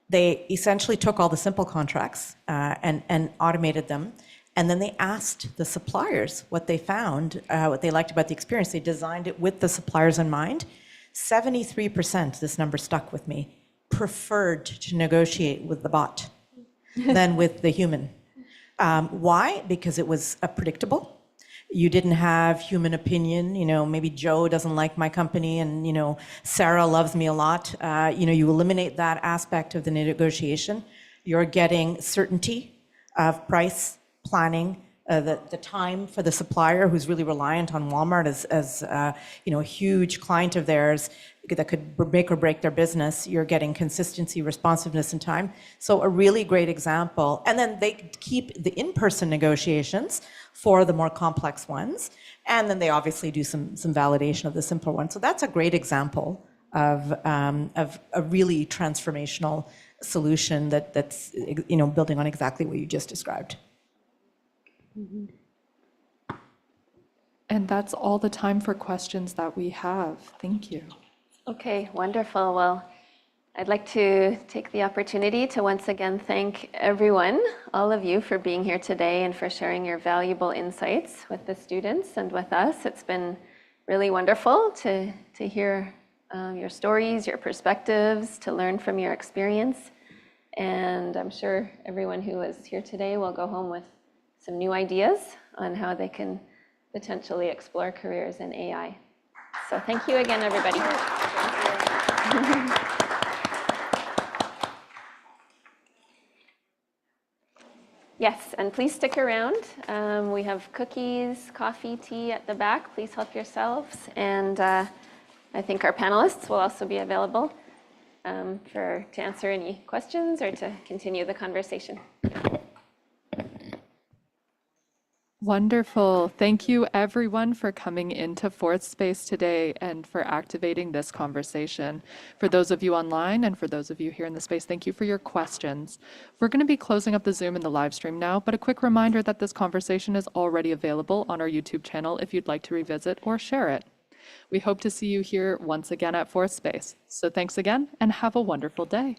They essentially took all the simple contracts and automated them. And then they asked the suppliers what they found, what they liked about the experience. They designed it with the suppliers in mind. 73%, this number stuck with me, preferred to negotiate with the bot than with the human. Why? Because it was predictable. You didn't have human opinion. Maybe Joe doesn't like my company and, Sarah loves me a lot. You eliminate that aspect of the negotiation. You're getting certainty of price, planning, the time for the supplier who's really reliant on Walmart as a huge client of theirs that could make or break their business. You're getting consistency, responsiveness, and time. So a really great example. And then they keep the in-person negotiations for the more complex ones. And then they obviously do some validation of the simpler ones. So that's a great example of a really transformational solution that's building on exactly what you just described. And that's all the time for questions that we have. Thank you. Okay, wonderful. Well, I'd like to take the opportunity to once again thank everyone, all of you, for being here today and for sharing your valuable insights with the students and with us. It's been really wonderful to hear your stories, your perspectives, to learn from your experience. And I'm sure everyone who was here today will go home with some new ideas on how they can potentially explore careers in AI. So thank you again, everybody. Yes, and please stick around. We have cookies, coffee, tea at the back. Please help yourselves. And I think our panelists will also be available to answer any questions or to continue the conversation. Wonderful. Thank you, everyone, for coming into Fourth Space today and for activating this conversation. For those of you online and for those of you here in the space, thank you for your questions. We're going to be closing up the Zoom and the live stream now, but a quick reminder that this conversation is already available on our YouTube channel if you'd like to revisit or share it. We hope to see you here once again at Fourth Space. So thanks again and have a wonderful day.